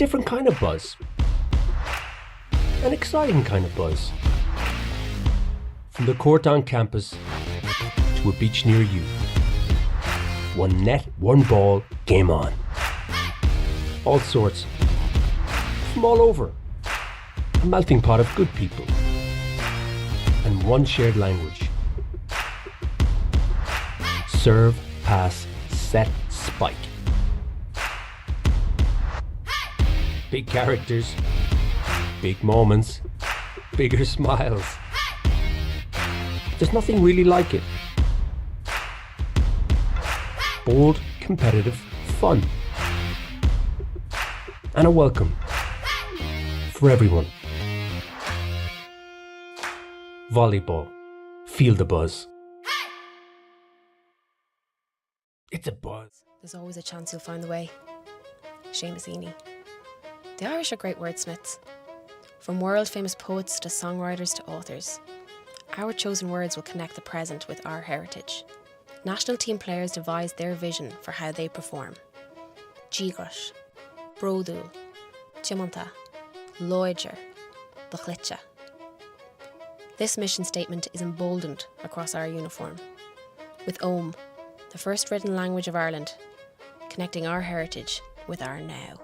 different kind of buzz. An exciting kind of buzz. From the court on campus to a beach near you. One net, one ball, game on. All sorts. From all over. A melting pot of good people. And one shared language. Serve, pass, set, spike. Big characters, big moments, bigger smiles. There's nothing really like it. Bold, competitive fun. And a welcome for everyone. Volleyball. Feel the buzz. It's a buzz. There's always a chance you'll find the way. Seamus Heaney. The Irish are great wordsmiths. From world-famous poets to songwriters to authors. Our chosen words will connect the present with our heritage. National team players devise their vision for how they perform. Díogras, Brodúil, Diamanta, Loidir, Bachlitcha. This mission statement is emboldened across our uniform. With Ohm, the first written language of Ireland, connecting our heritage with our now.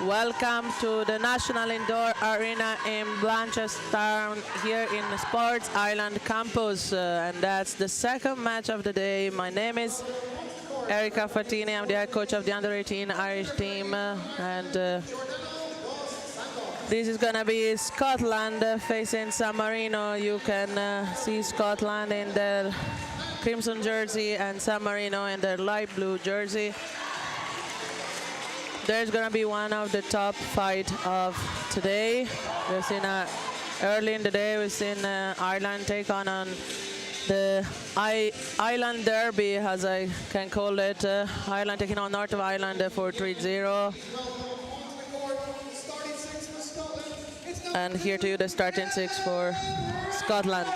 Welcome to the National Indoor Arena in Blanchardstown here in the Sports Island campus. And that's the second match of the day. My name is Erika Fatini. I'm the head coach of the under-18 Irish team. This is going to be Scotland facing San Marino. You can see Scotland in their crimson jersey and San Marino in their light blue jersey. There's going to be one of the top fight of today. We've seen early in the day, we've seen Ireland take on the Island Derby, as I can call it. Ireland taking on North of Ireland 4-3-0. And here to you the starting six for Scotland.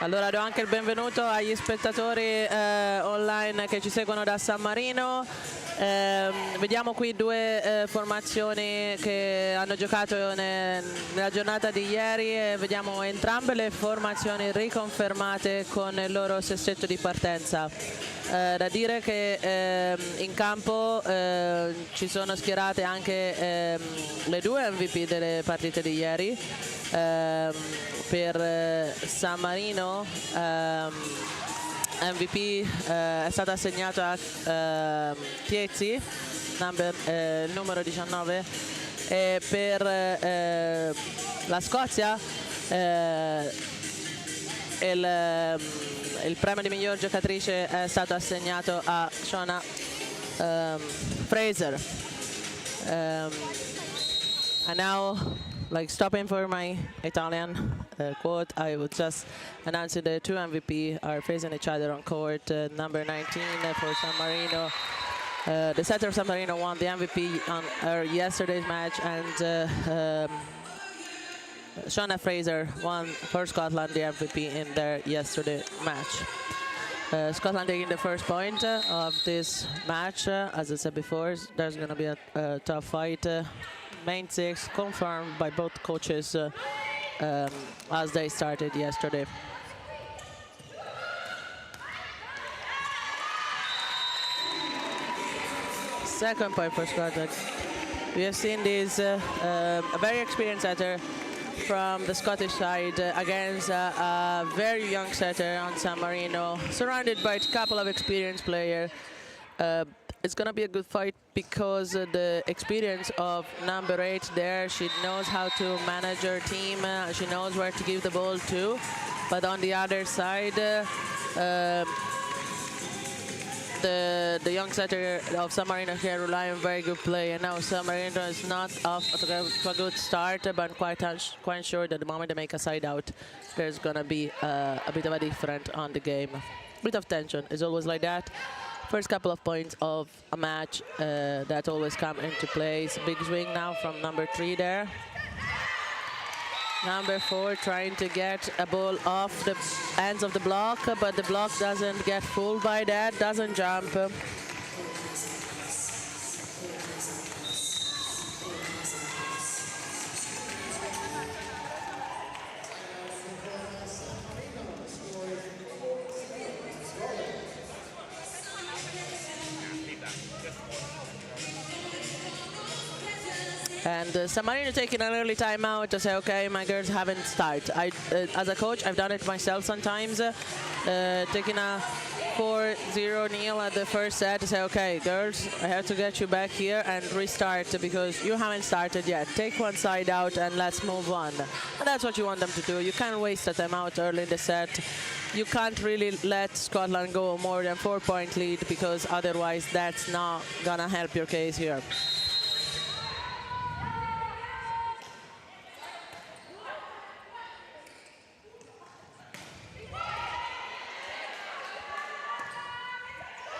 Allora do anche il benvenuto agli spettatori online che ci seguono da San Marino. Vediamo qui due formazioni che hanno giocato nella giornata di ieri e vediamo entrambe le formazioni riconfermate con il loro sestetto di partenza. Da dire che in campo ci sono schierate anche le due MVP delle partite di ieri. Per San Marino MVP è stato assegnato a Tiezzi, il numero 19, e per la Scozia il premio di miglior giocatrice è stato assegnato a Shona Fraser. And now, like stopping for my Italian quote, I would just announce the two MVP are facing each other on court. Number 19 for San Marino. The setter of San Marino won the MVP on her yesterday's match, and Shauna Fraser won for Scotland the MVP in their yesterday match. Scotland taking the first point of this match. As I said before, there's going to be a tough fight. Main six confirmed by both coaches as they started yesterday. Second point for Scotland. We have seen this a very experienced setter from the Scottish side against a very young setter on San Marino, surrounded by a couple of experienced players. It's going to be a good fight because the experience of number 8 there, she knows how to manage her team, she knows where to give the ball to. But on the other side, the young setter of San Marino can rely on very good play. And now San Marino is not off to a good start, but quite sure that the moment they make a side out, there's going to be a bit of a difference on the game. A bit of tension. It's always like that. First couple of points of a match that always come into place. Big swing now from number 3 there. Number 4 trying to get a ball off the ends of the block, but the block doesn't get fooled by that, doesn't jump. And San Marino taking an early timeout to say, okay, my girls haven't started. As a coach, I've done it myself sometimes, taking a 4-0 nil at the first set to say, okay, girls, I have to get you back here and restart because you haven't started yet. Take one side out and let's move on. And that's what you want them to do. You can't waste a timeout early in the set. You can't really let Scotland go more than 4-point lead because otherwise that's not gonna help your case here.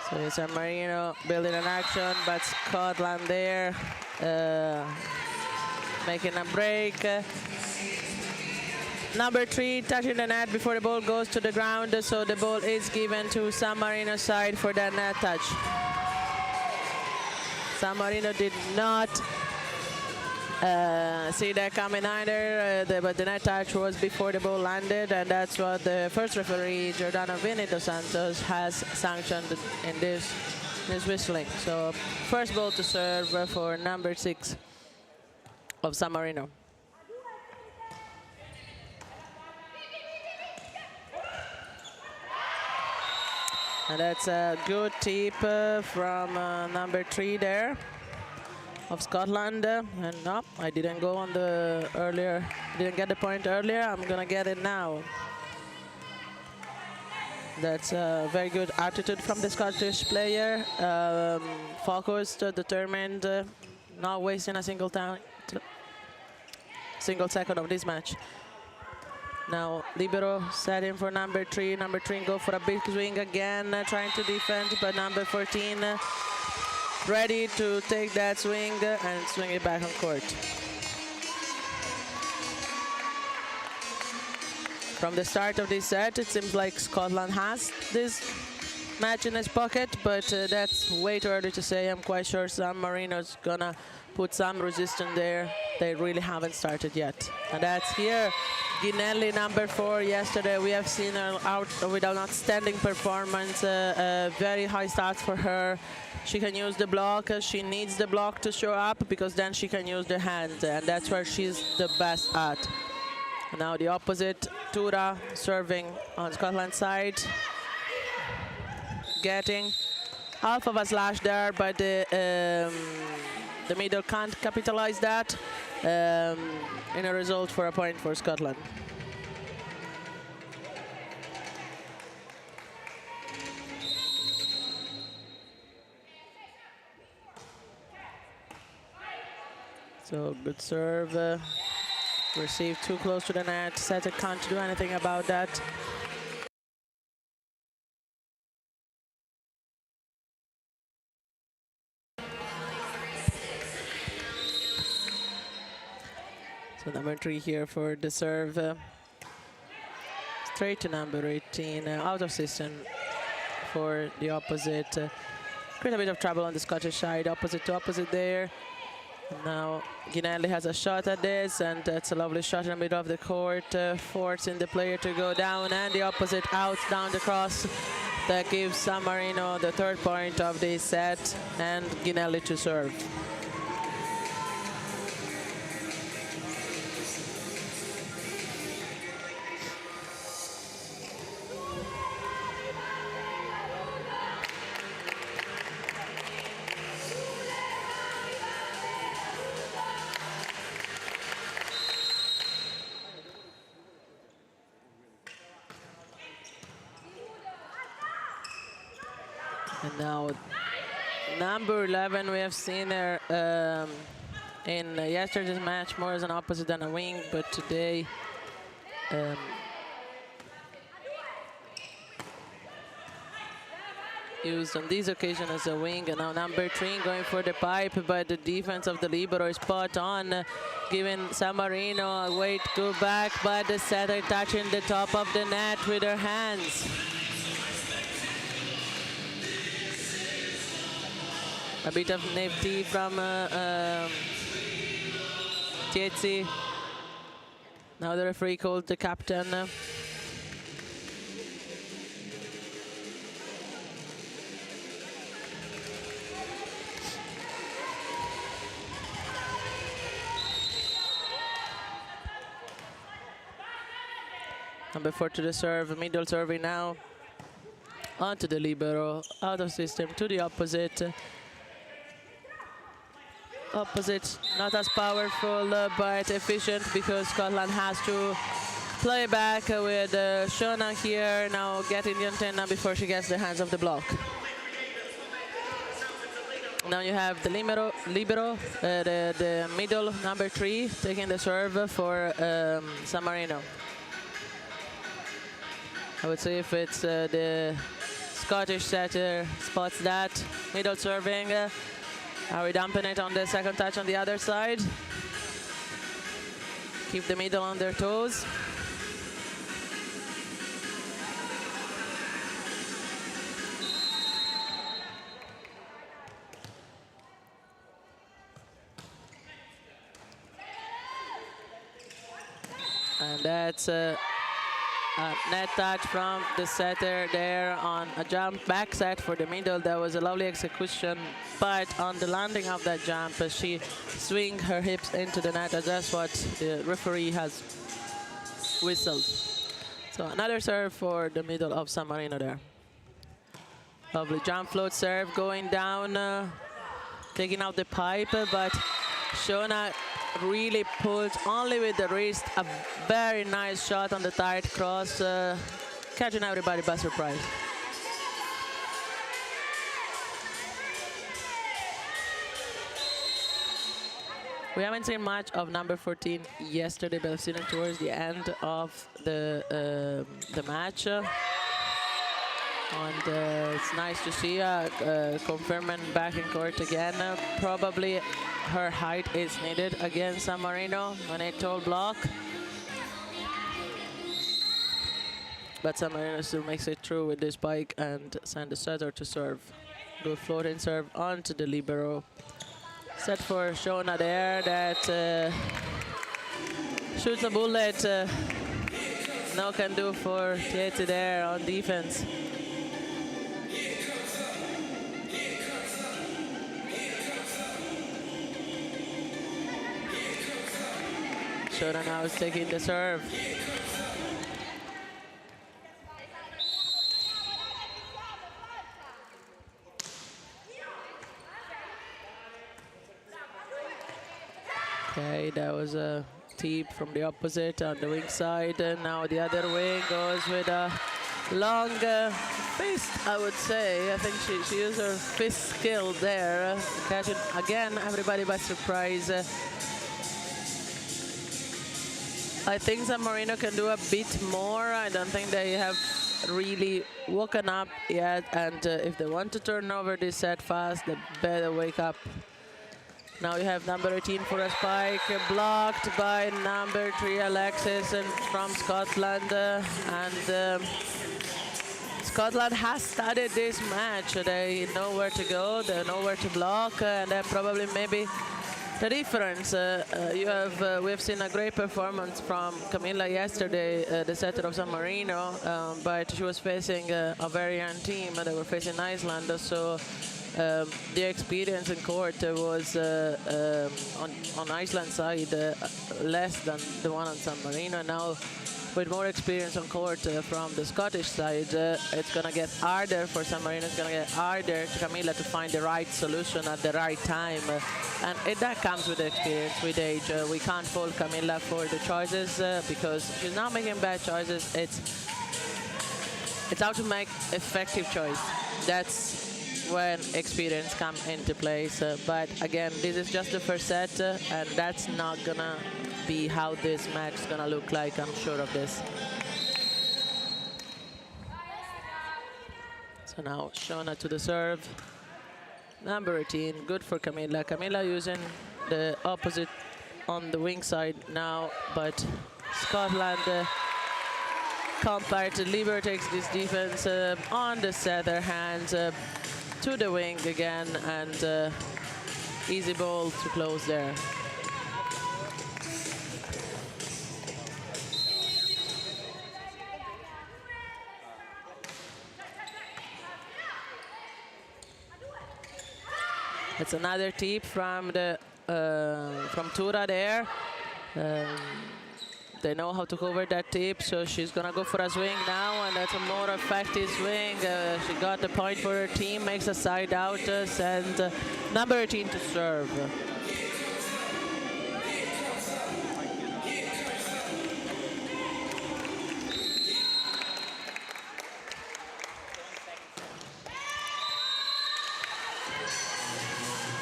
So it's a Marino building an action, but Scotland there making a break. Number 3 touching the net before the ball goes to the ground, so the ball is given to San Marino side for that net touch. San Marino did not see that coming either, but the net touch was before the ball landed, and that's what the first referee, Giordano Vini dos Santos, has sanctioned in this whistling. So first ball to serve for number 6 of San Marino. And that's a good tip from number 3 there of Scotland. And no, I didn't go on the earlier, didn't get the point earlier. I'm gonna get it now. That's a very good attitude from the Scottish player. Focused, determined, not wasting a single second of this match. Now libero set in for number 3. Number 3 go for a big swing again, trying to defend, but number 14 ready to take that swing and swing it back on court. From the start of this set, it seems like Scotland has this match in his pocket, but that's way too early to say. I'm quite sure San Marino's gonna put some resistance there. They really haven't started yet. And that's here. Ginelli, number 4, yesterday we have seen her out with an outstanding performance, very high stats for her. She can use the block, she needs the block to show up because then she can use the hand, and that's where she's the best at. Now the opposite, Tura serving on Scotland's side, getting half of a slash there, but the middle can't capitalize that in a result for a point for Scotland. So good serve, received too close to the net. Setter can't do anything about that. So number 3 here for the serve. Straight to number 18, out of system for the opposite. Create a bit of trouble on the Scottish side, opposite to opposite there. And now Ginelli has a shot at this, and that's a lovely shot in the middle of the court, forcing the player to go down, and the opposite out down the cross. That gives San Marino the 3rd point of this set, and Ginelli to serve. And now number 11, we have seen her in yesterday's match more as an opposite than a wing, but today used on this occasion as a wing. And now number 3 going for the pipe, but the defense of the libero is spot on, giving San Marino a way to go back, but the setter touching the top of the net with her hands. A bit of nifty from Tiezzi. Now the referee called the captain. Number 4 to the serve, middle serving now. Onto the libero, out of system to the opposite. Opposite, not as powerful, but efficient because Scotland has to play back with Shona here, now getting the antenna before she gets the hands of the block. Now you have the libero, the middle, number 3, taking the serve for San Marino. I would say if it's the Scottish setter spots that, middle serving. Are we dumping it on the second touch on the other side? Keep the middle on their toes. And that's a net touch from the setter there on a jump back set for the middle. That was a lovely execution, but on the landing of that jump, she swing her hips into the net. That's what the referee has whistled. So another serve for the middle of San Marino there. Lovely jump float serve going down, taking out the pipe, but Shona really pulled only with the wrist. A very nice shot on the tight cross, catching everybody by surprise. We haven't seen much of number 14 yesterday, but I've seen it towards the end of the match. And it's nice to see confirming back in court again. Probably her height is needed against San Marino on a tall block. But San Marino still makes it through with this spike and send the setter to serve. Good floating serve onto the libero. Set for Shona there that shoots a bullet. No can do for Tieti there on defense. Shona now is taking the serve. Okay, that was a tip from the opposite on the wing side. And now the other wing goes with a long fist, I would say. I think she used her fist skill there. Catching again everybody by surprise. I think San Marino can do a bit more. I don't think they have really woken up yet. And if they want to turn over this set fast, they better wake up. Now you have number 18 for a spike, blocked by number 3 Alexis and from Scotland. Scotland has started this match. They know where to go, they know where to block, and then probably maybe the difference, we've seen a great performance from Camilla yesterday, the setter of San Marino, but she was facing a very young team. They were facing Iceland, so the experience in court was on Iceland's side less than the one on San Marino. Now, with more experience on court from the Scottish side, it's going to get harder for San Marino. It's going to get harder to Camilla to find the right solution at the right time. And that comes with experience, with age. We can't fault Camilla for the choices because she's not making bad choices. It's how to make effective choice. That's when experience comes into place. But again, this is just the first set, and that's not going to be how this match is going to look like. I'm sure of this. So now Shona to the serve. Number 18, good for Camilla. Camilla using the opposite on the wing side now, but Scotland compared to Lieber takes this defense on the setter hand to the wing again, and easy ball to close there. It's another tip from the from Tura there. They know how to cover that tip, so she's gonna go for a swing now, and that's a more effective swing. She got the point for her team, makes a side out, send number 18 to serve.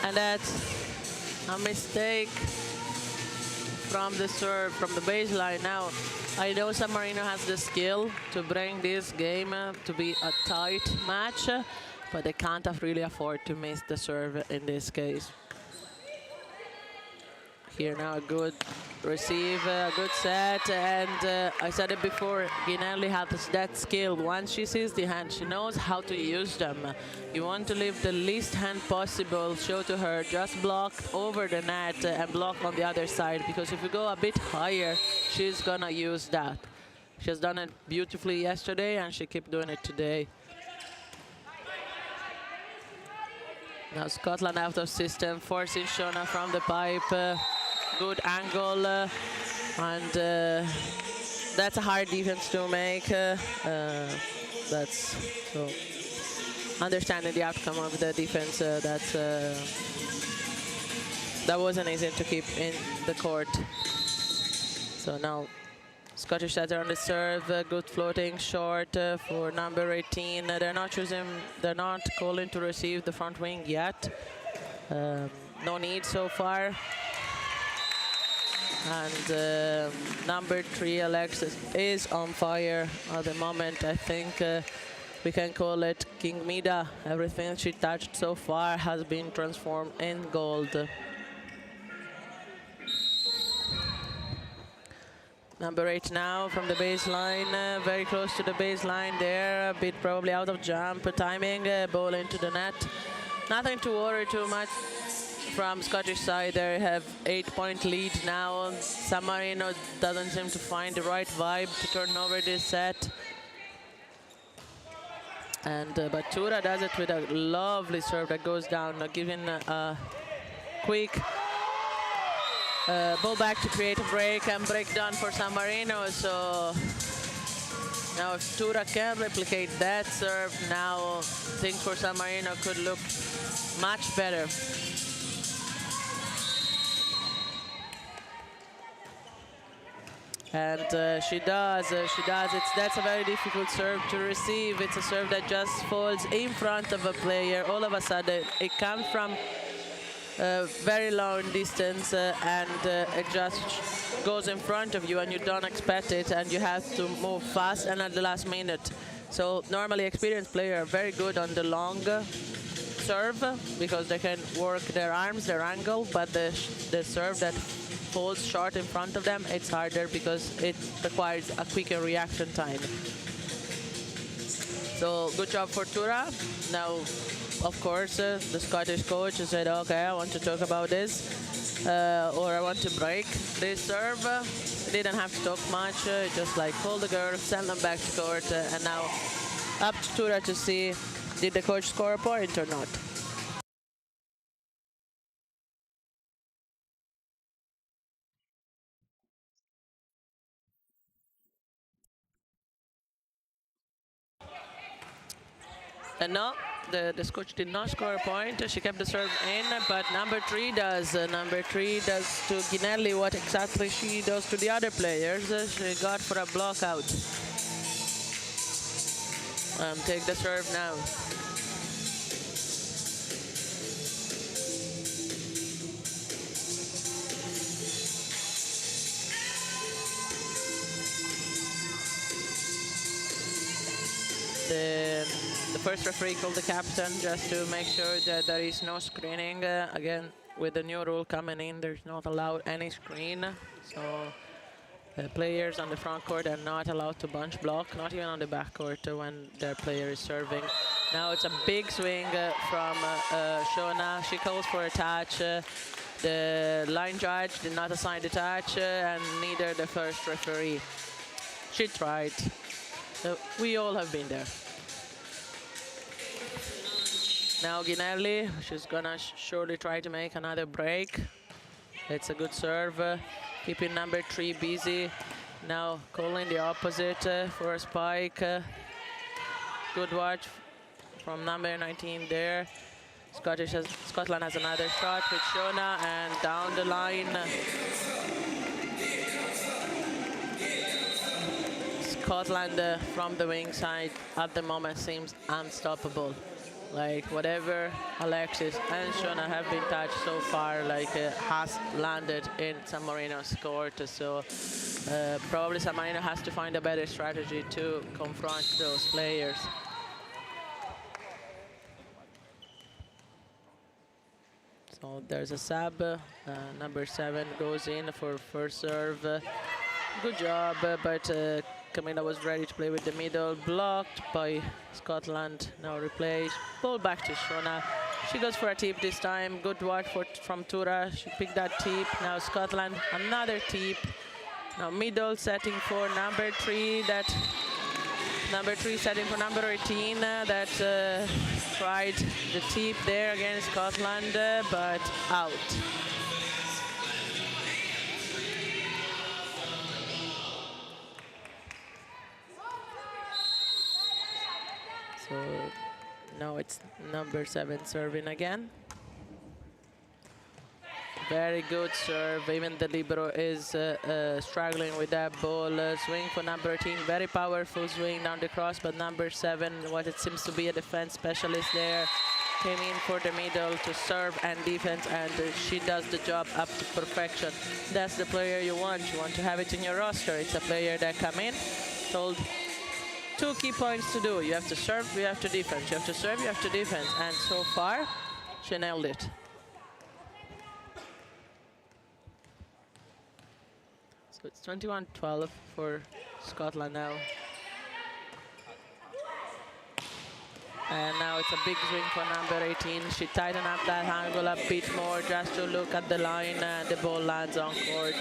And that's a mistake from the serve, from the baseline. Now, I know San Marino has the skill to bring this game to be a tight match, but they can't really afford to miss the serve in this case. Here now, a good receive, a good set, and I said it before, Ginelli has that skill. Once she sees the hand, she knows how to use them. You want to leave the least hand possible, show to her, just block over the net and block on the other side, because if you go a bit higher, she's gonna use that. She has done it beautifully yesterday, and she keep doing it today. Now Scotland out of system, forcing Shona from the pipe. Good angle, and that's a hard defense to make. That's so understanding the outcome of the defense. That wasn't easy to keep in the court. So now Scottish setter on the serve, good floating short for number 18. They're not calling to receive the front wing yet. No need so far. And number 3, Alexis, is on fire at the moment. I think we can call it King Mida. Everything she touched so far has been transformed in gold. Number 8 now from the baseline, very close to the baseline there, a bit probably out of jump timing, ball into the net. Nothing to worry too much. From Scottish side, they have 8-point lead now. San Marino doesn't seem to find the right vibe to turn over this set. And but Tura does it with a lovely serve that goes down, giving a quick ball back to create a break, and break done for San Marino. So now if Tura can replicate that serve, now things for San Marino could look much better. And she does. That's a very difficult serve to receive. It's a serve that just falls in front of a player. All of a sudden, it comes from a very long distance, and it just goes in front of you, and you don't expect it, and you have to move fast and at the last minute. So normally, experienced players are very good on the long serve because they can work their arms, their angle, but the serve that falls short in front of them, it's harder because it requires a quicker reaction time. So good job for Tura. Now, of course, the Scottish coach said, okay, I want to talk about this, or I want to break this serve. Didn't have to talk much, just like call the girl, send them back to court, and now up to Tura to see, did the coach score a point or not? And no, the coach did not score a point. She kept the serve in, but number 3 does. Number 3 does to Ginelli what exactly she does to the other players. She got for a block out. Take the serve now. The first referee called the captain just to make sure that there is no screening. Again, with the new rule coming in, there's not allowed any screen. So the players on the front court are not allowed to bunch block, not even on the back court when their player is serving. Now it's a big swing from Shona. She calls for a touch. The line judge did not assign the touch, and neither the first referee. She tried. We all have been there. Now Ginelli, she's gonna surely try to make another break. It's a good serve, keeping number 3 busy. Now calling the opposite for a spike. Good watch from number 19 there. Scotland has another shot with Shona, and down the line. Scotland from the wing side at the moment seems unstoppable. Like whatever Alexis and Shona have been touched so far, like has landed in San Marino's court. So probably San Marino has to find a better strategy to confront those players. So there's a sub. Number 7 goes in for first serve. Good job, but Camilla was ready to play with the middle, blocked by Scotland. Now replay, ball back to Shona. She goes for a tip this time. Good watch from Tura. She picked that tip. Now Scotland, another tip. Now middle setting for number 3. Number 3 setting for number 18. That tried the tip there against Scotland, but out. So now it's number 7 serving again. Very good serve. Even the libero is struggling with that ball. Swing for number 18. Very powerful swing down the cross, but number 7, what it seems to be a defense specialist there, came in for the middle to serve and defense, and she does the job up to perfection. That's the player you want. You want to have it in your roster. It's a player that come in, told 2 key points to do. You have to serve, you have to defense. You have to serve, you have to defense. And so far, she nailed it. So it's 21-12 for Scotland now. And now it's a big swing for number 18. She tightened up that angle a bit more just to look at the line. The ball lands on court.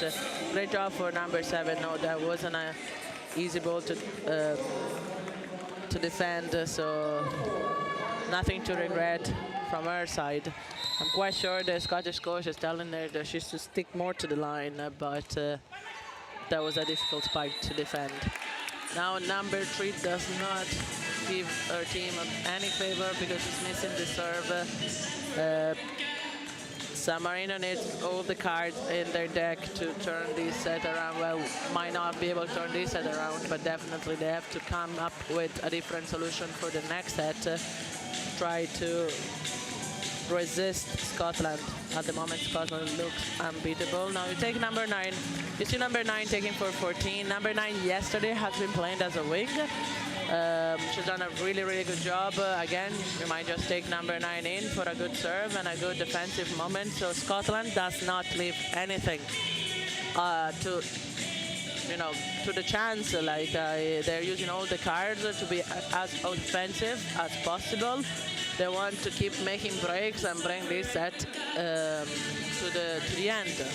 Great job for number 7. No, that wasn't an easy ball to defend, so nothing to regret from her side. I'm quite sure the Scottish coach is telling her that she should stick more to the line, but that was a difficult spike to defend. Now number 3 does not give her team any favor because she's missing the serve. San Marino needs all the cards in their deck to turn this set around. Well, might not be able to turn this set around, but definitely they have to come up with a different solution for the next set. Try to resist Scotland. At the moment, Scotland looks unbeatable. Now you take number 9. You see number 9 taking for 14. Number 9 yesterday has been playing as a wing. She's done a really, really good job. Again, we might just take number 9 in for a good serve and a good defensive moment. So Scotland does not leave anything to the chance. Like they're using all the cards to be as offensive as possible. They want to keep making breaks and bring this set to the end.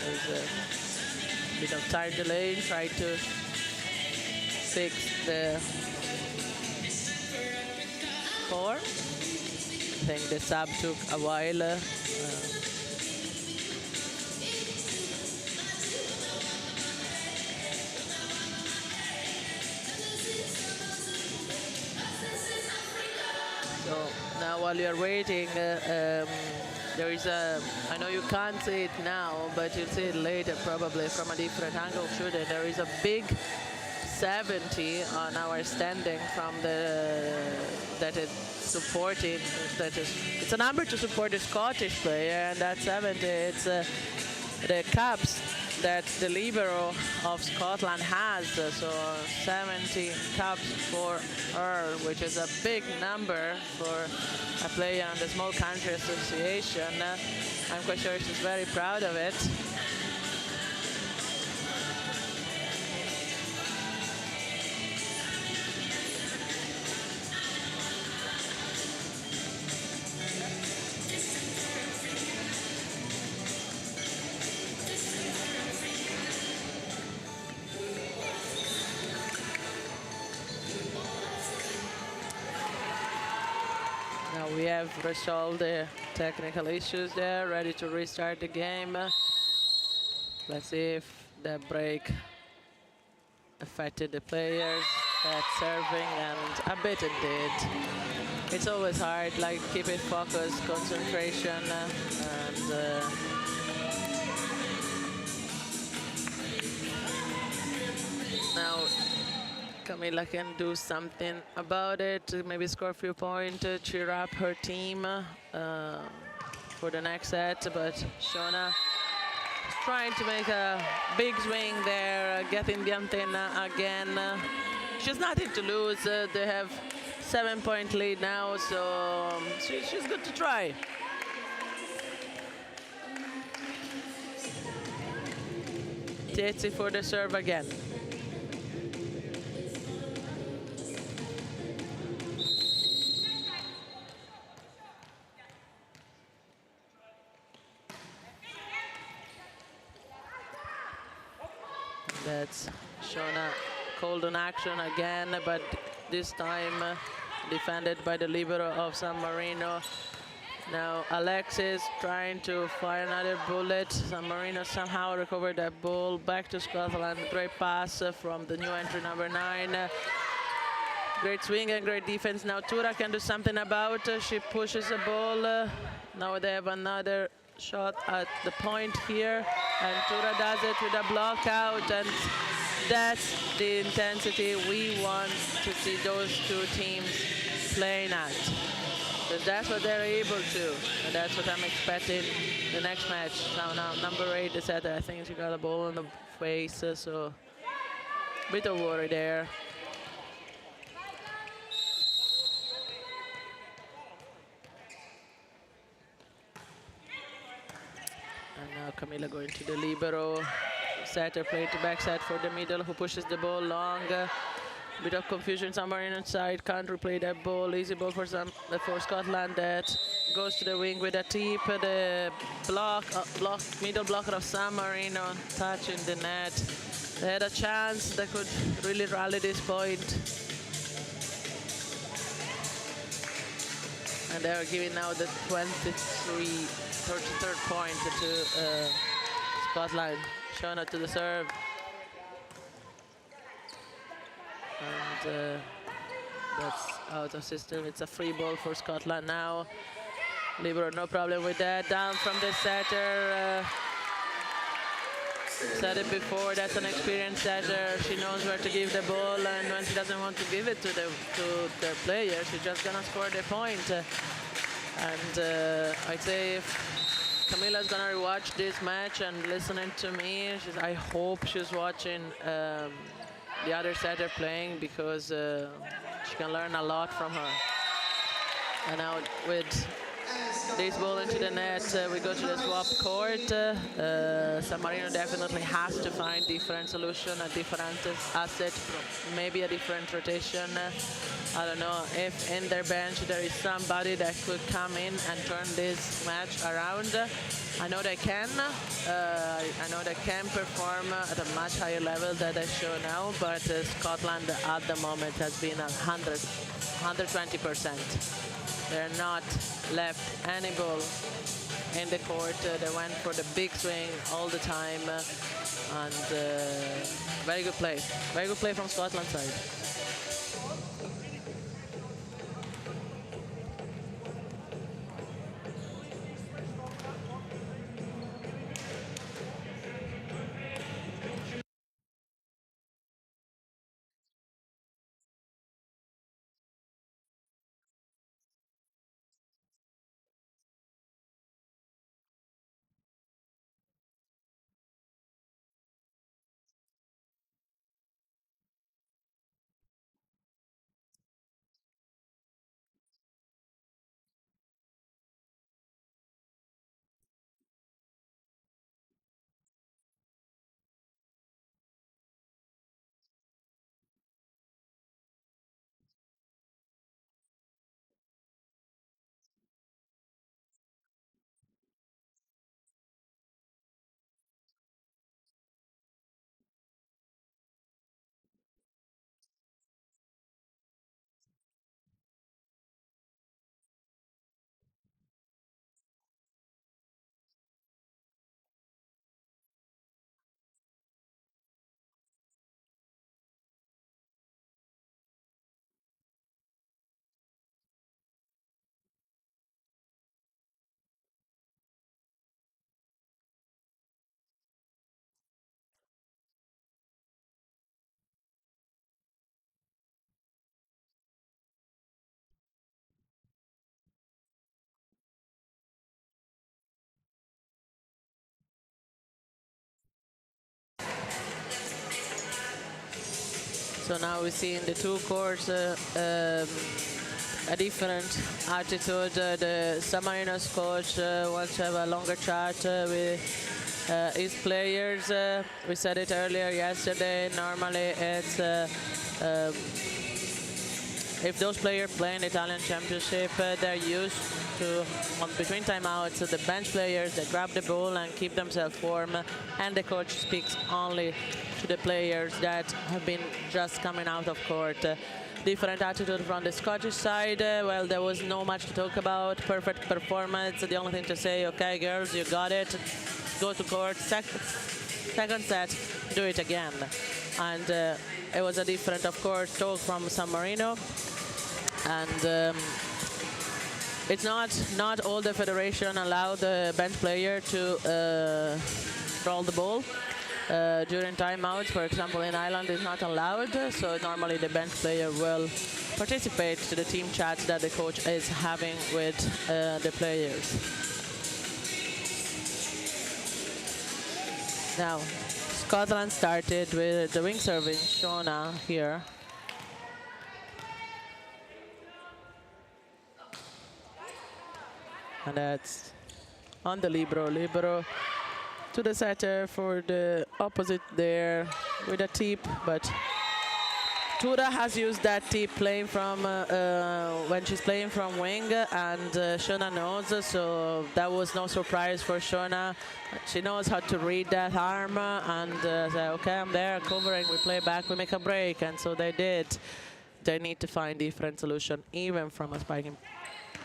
There's a bit of time delay, try to fix the score. I think the sub took a while. So now while you're waiting, there is a, I know you can't see it now, but you'll see it later probably from a different angle shooting. There is a big 70 on our standing from that is supporting, it's a number to support the Scottish player, and that 70, it's the caps that the libero of Scotland has. So 70 caps for her, which is a big number for a player on the Small Country Association. I'm quite sure she's very proud of it. have resolved the technical issues there, ready to restart the game. Let's see if the break affected the players, that serving, and a bit it did. It's always hard, like keep it focused, concentration, and now Camilla can do something about it, maybe score a few points, cheer up her team for the next set, but Shona is trying to make a big swing there, getting the antenna again. She's nothing to lose. They have 7-point lead now, so she's good to try. Tetsi for the serve again. That's Shona called on action again, but this time defended by the libero of San Marino. Now Alexis trying to fire another bullet. San Marino somehow recovered that ball. Back to Scotland. Great pass from the new entry, number 9. Great swing and great defense. Now Tura can do something about it. She pushes the ball. Now they have another shot at the point here, and Tura does it with a block out, and that's the intensity we want to see those two teams playing at. Because that's what they're able to, and that's what I'm expecting the next match. Now number 8, the setter, I think she got a ball in the face, so a bit of worry there. And now Camilla going to the libero. Setter play to back set for the middle, who pushes the ball long. Bit of confusion somewhere inside. Can't replay that ball. Easy ball for Scotland. That goes to the wing with a tip. The middle blocker of San Marino touching the net. They had a chance. They could really rally this point. And they are giving now the 33rd point to Scotland. Shona to the serve. And that's out of system. It's a free ball for Scotland now. Libero, no problem with that. Down from the setter. Said it before, that's an experienced setter. She knows where to give the ball, and when she doesn't want to give it to the player, she's just gonna score the point. And I'd say if Camilla's gonna rewatch this match and listening to me, I hope she's watching the other setter playing, because she can learn a lot from her. And now with this ball into the net, we go to the swap court. San Marino definitely has to find different solution, a different asset, maybe a different rotation. I don't know if in their bench there is somebody that could come in and turn this match around. I know they can. I know they can perform at a much higher level than they show now, but Scotland at the moment has been 120%. They're not left any ball in the court. They went for the big swing all the time, and very good play. Very good play from Scotland's side. So now we see in the two courts a different attitude. The San Marino's coach wants to have a longer chat with his players. We said it earlier yesterday. Normally, it's if those players play in the Italian Championship, they're used to, between timeouts, the bench players that grab the ball and keep themselves warm, and the coach speaks only to the players that have been just coming out of court. Different attitude from the Scottish side. Well, there was no much to talk about. Perfect performance. The only thing to say, okay, girls, you got it. Go to court. Second set, do it again. And it was a different, of course, talk from San Marino. And it's not all the federation allow the bench player to roll the ball. During timeouts, for example, in Ireland, is not allowed. So normally the bench player will participate to the team chats that the coach is having with the players. Now, Scotland started with the wing serving, Shona here. And that's on the libero to the setter for the opposite there with a tip, but Tura has used that tip playing from when she's playing from wing, and Shona knows, so that was no surprise for Shona. She knows how to read that arm and say, okay, I'm there, covering, we play back, we make a break, and so they did. They need to find different solution, even from a spiking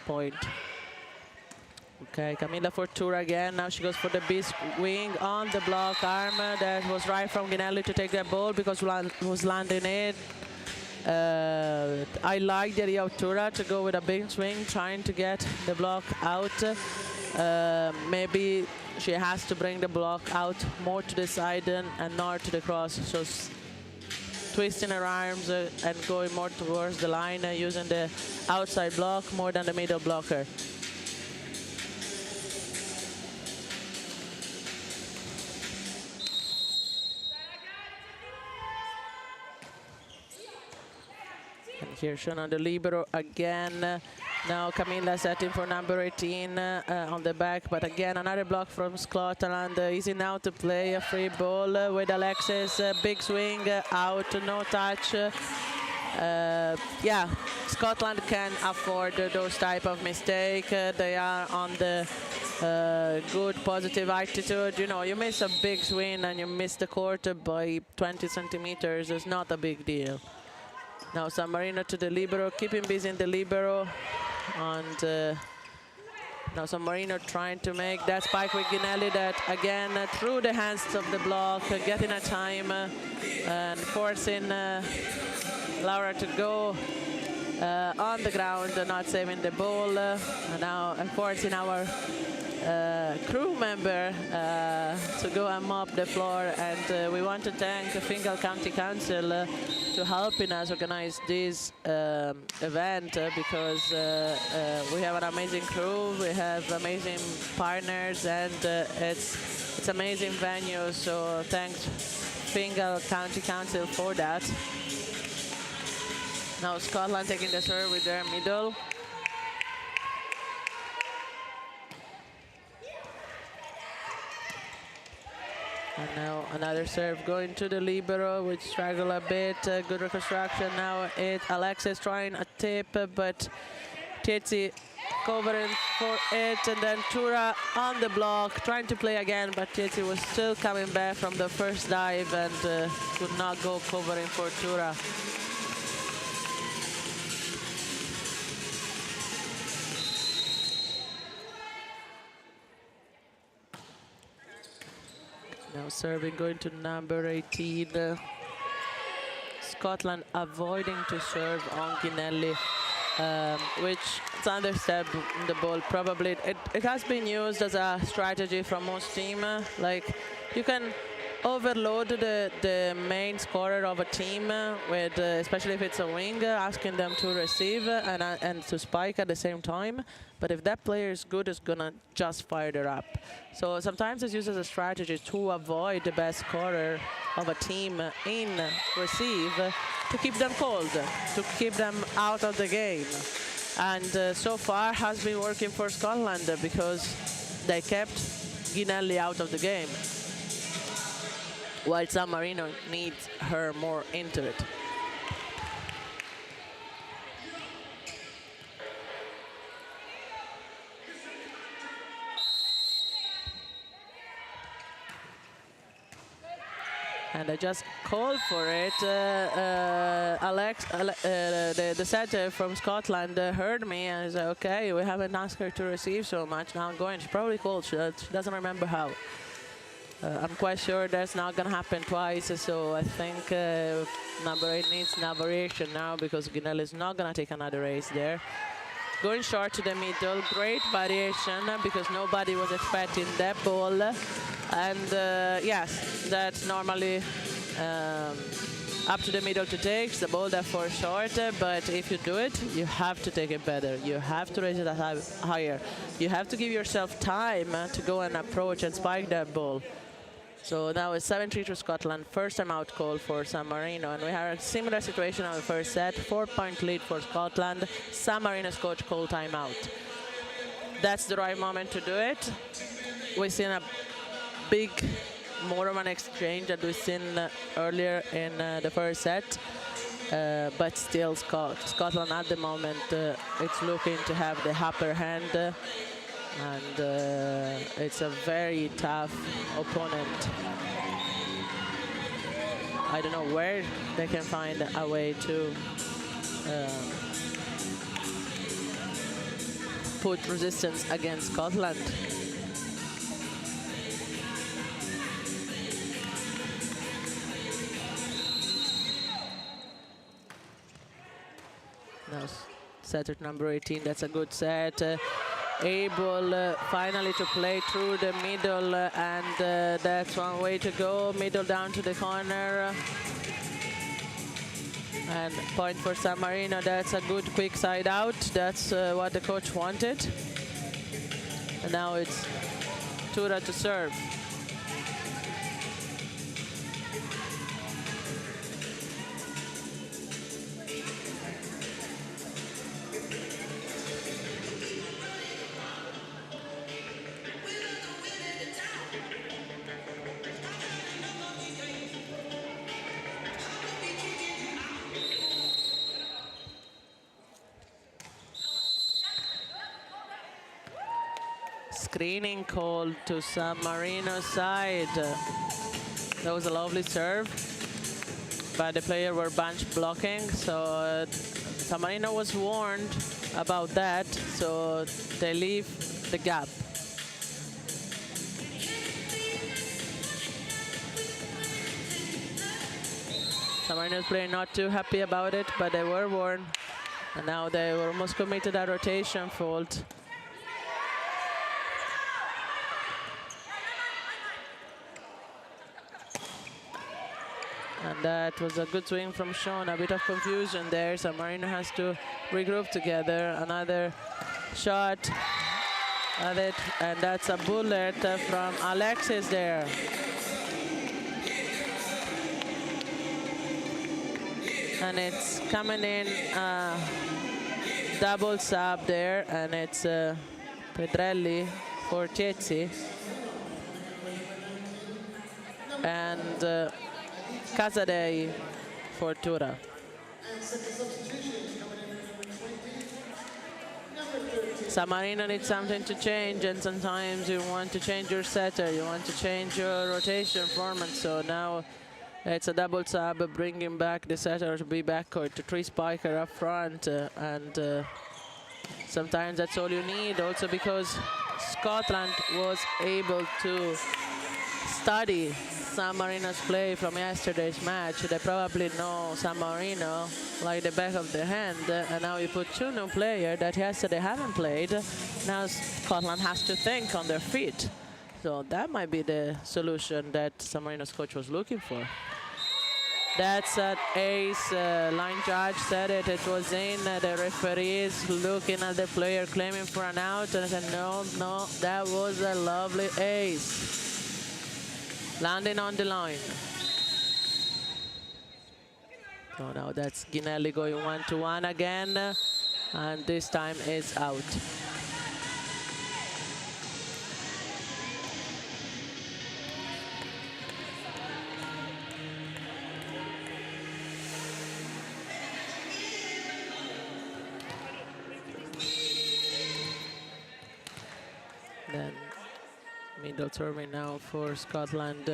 point. Okay, Camilla for Tura again. Now she goes for the beast wing on the block arm. That was right from Ginelli to take that ball because was landing it. I like the idea of Tura to go with a big swing, trying to get the block out. Maybe she has to bring the block out more to the side and not to the cross. So twisting her arms and going more towards the line, using the outside block more than the middle blocker. Here shown on the libero again. Now Camilla setting for number 18 on the back, but again another block from Scotland. Easy now to play a free ball with Alexis. Big swing out, no touch. Yeah, Scotland can afford those type of mistake. They are on the good positive attitude. You know, you miss a big swing and you miss the court by 20 centimeters. It's not a big deal. Now San Marino to the libero, keeping busy in the libero, and now San Marino trying to make that spike with Ginelli that again through the hands of the block, getting a time and forcing Laura to go on the ground, not saving the ball, and now forcing our crew member to go and mop the floor. And we want to thank the Fingal County Council to helping us organize this event because we have an amazing crew, we have amazing partners, and it's amazing venue. So thanks Fingal County Council for that. Now Scotland taking the serve with their middle. And now another serve going to the libero, which struggle a bit. Good reconstruction. Now it's Alexis trying a tip, but Tizi covering for it. And then Tura on the block, trying to play again, but Tizi was still coming back from the first dive and could not go covering for Tura. Now serving going to number 18. Scotland avoiding to serve on Ginelli, which is understandable. The ball probably it has been used as a strategy from most teams. Like you can overload the main scorer of a team with, especially if it's a wing, asking them to receive and to spike at the same time. But if that player is good, it's gonna just fire it up. So sometimes it's used as a strategy to avoid the best scorer of a team in receive to keep them cold, to keep them out of the game. And so far has been working for Scotland because they kept Ginelli out of the game, while San Marino needs her more into it. And I just called for it. The setter from Scotland heard me and said, okay, we haven't asked her to receive so much. Now I'm going. She probably called. She doesn't remember how. I'm quite sure that's not going to happen twice. So I think number 8 needs an variation now because Ginelli is not going to take another race there. Going short to the middle, great variation because nobody was expecting that ball. And yes, that's normally up to the middle to take the ball that for short. But if you do it, you have to take it better. You have to raise it higher. You have to give yourself time to go and approach and spike that ball. So now it's 7-3 to Scotland. First time out call for San Marino. And we have a similar situation on the first set. 4-point lead for Scotland. San Marino's coach called timeout. That's the right moment to do it. We've seen a big, more of an exchange that we've seen earlier in the first set. But still Scotland at the moment, it's looking to have the upper hand. And it's a very tough opponent. I don't know where they can find a way to put resistance against Scotland. Now setter number 18, that's a good set. Able finally to play through the middle, and that's one way to go. Middle down to the corner. And point for San Marino. That's a good quick side out. That's what the coach wanted. And now it's Tura to serve. Screening call to San Marino's side. That was a lovely serve, but the player were bunch blocking, so San Marino was warned about that, so they leave the gap. San Marino's player not too happy about it, but they were warned, and now they were almost committed a rotation fault. And that was a good swing from Sean. A bit of confusion there. San Marino has to regroup together. Another shot at it, and that's a bullet from Alexis there. And it's coming in double sub there, and it's Pedrelli for Tiezzi. And Casadei for Tura. San Marino needs something to change, and sometimes you want to change your setter, you want to change your rotation format. So now it's a double sub, bringing back the setter to be backcourt to 3 spiker up front, and sometimes that's all you need. Also because Scotland was able to study San Marino's play from yesterday's match. They probably know San Marino like the back of their hand, and now you put 2 new players that yesterday haven't played. Now Scotland has to think on their feet. So that might be the solution that San Marino's coach was looking for. That's an ace. Line judge said it. It was in. The referee is looking at the player claiming for an out. And I said, no, that was a lovely ace. Landing on the line. So now that's Ginelli going 1-1 again. And this time is out. Then middle serving now for Scotland.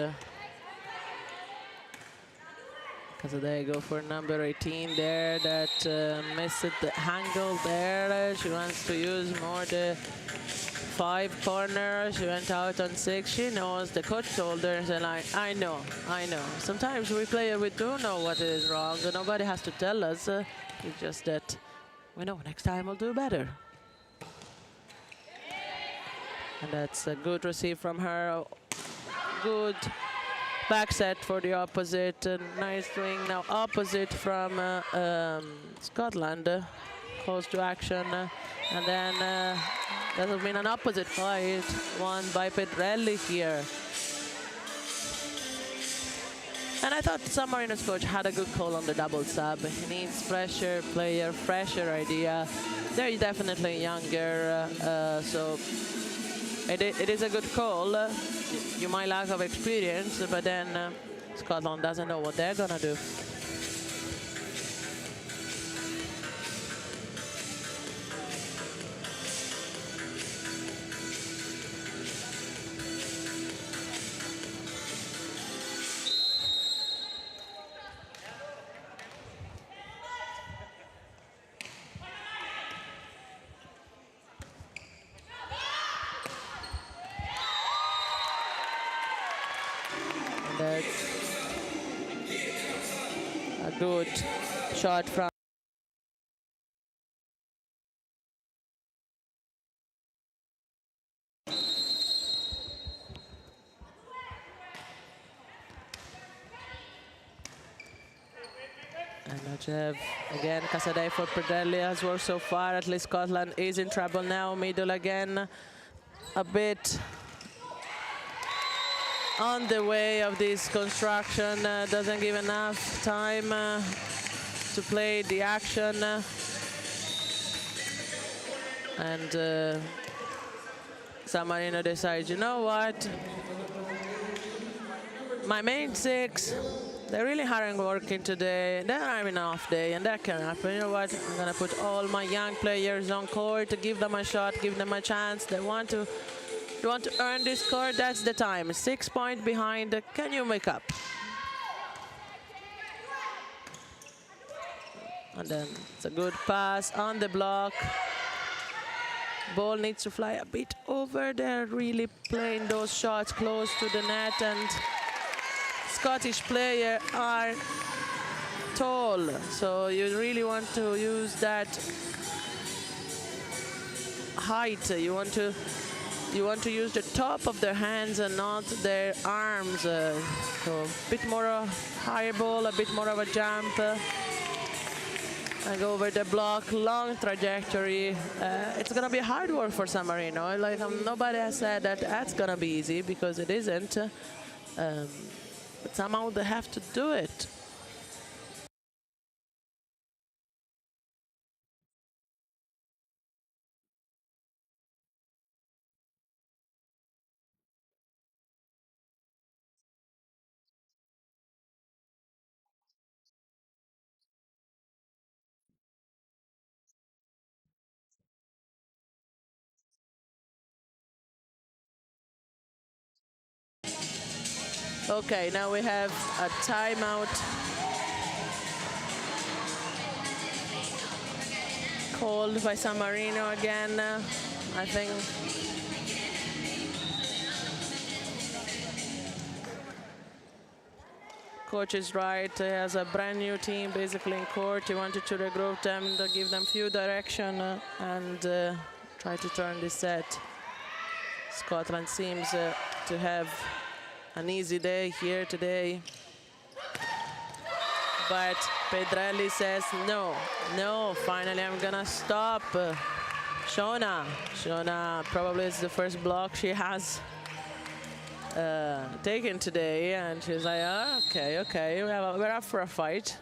So they go for number 18 there that missed the angle there. She wants to use more the 5 corner. She went out on 6. She knows. The coach told her, and I know. Sometimes we do know what is wrong. Nobody has to tell us. It's just that we know next time we'll do better. And that's a good receive from her. Good back set for the opposite. Nice swing now opposite from Scotland. Close to action. And then that has been an opposite fight won by Pedrelli here. And I thought San Marino's coach had a good call on the double sub. He needs fresher player, fresher idea. They're definitely younger, so it is a good call. You might lack of experience, but then Scotland doesn't know what they're gonna do. That's a good shot from and Najev again. Casadei for Pedrelli has worked so far. At least Scotland is in trouble now. Middle again, a bit on the way of this construction, doesn't give enough time to play the action. And San Marino decides, you know what? My main 6, they really aren't working today. They're having an off day, and that can happen. You know what? I'm going to put all my young players on court to give them a shot, give them a chance. They want to earn this score. That's the time. 6 points behind. Can you make up? And then it's a good pass on the block. Ball needs to fly a bit over there, really playing those shots close to the net. And Scottish players are tall, so you really want to use that height. You want to use the top of their hands and not their arms. So a bit more higher ball, a bit more of a jump. And go over the block, long trajectory. It's going to be hard work for San Marino. Like nobody has said that that's going to be easy, because it isn't. But somehow they have to do it. Okay, now we have a timeout called by San Marino again. I think coach is right. He has a brand new team basically in court. He wanted to regroup them, to give them few direction and try to turn this set. Scotland seems to have an easy day here today. But Pedrelli says, no, no, finally I'm gonna stop. Shona probably is the first block she has taken today, and she's like, oh, okay, we're up for a fight.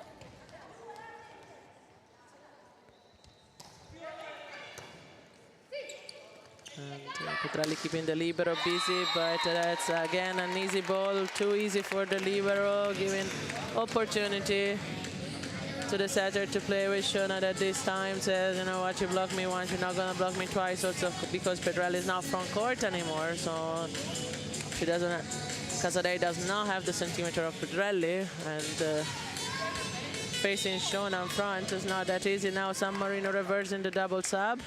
And Petrelli keeping the libero busy, but that's again an easy ball, too easy for the libero, giving opportunity to the setter to play with Shona that this time says, you know what, you block me once, you're not gonna block me twice, also because Petrelli is not front court anymore, so she doesn't, Casadei does not have the centimeter of Petrelli, and facing Shona in front is not that easy. Now San Marino reversing the double sub.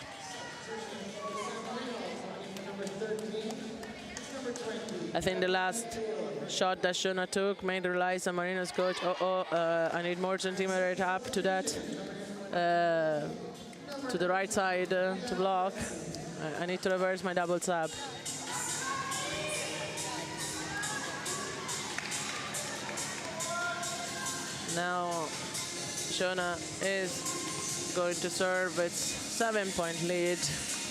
I think the last shot that Shona took made realize San Marino's coach, I need more centimeter up to that, to the right side to block. I need to reverse my double sub. Now Shona is going to serve. It's 7-point lead,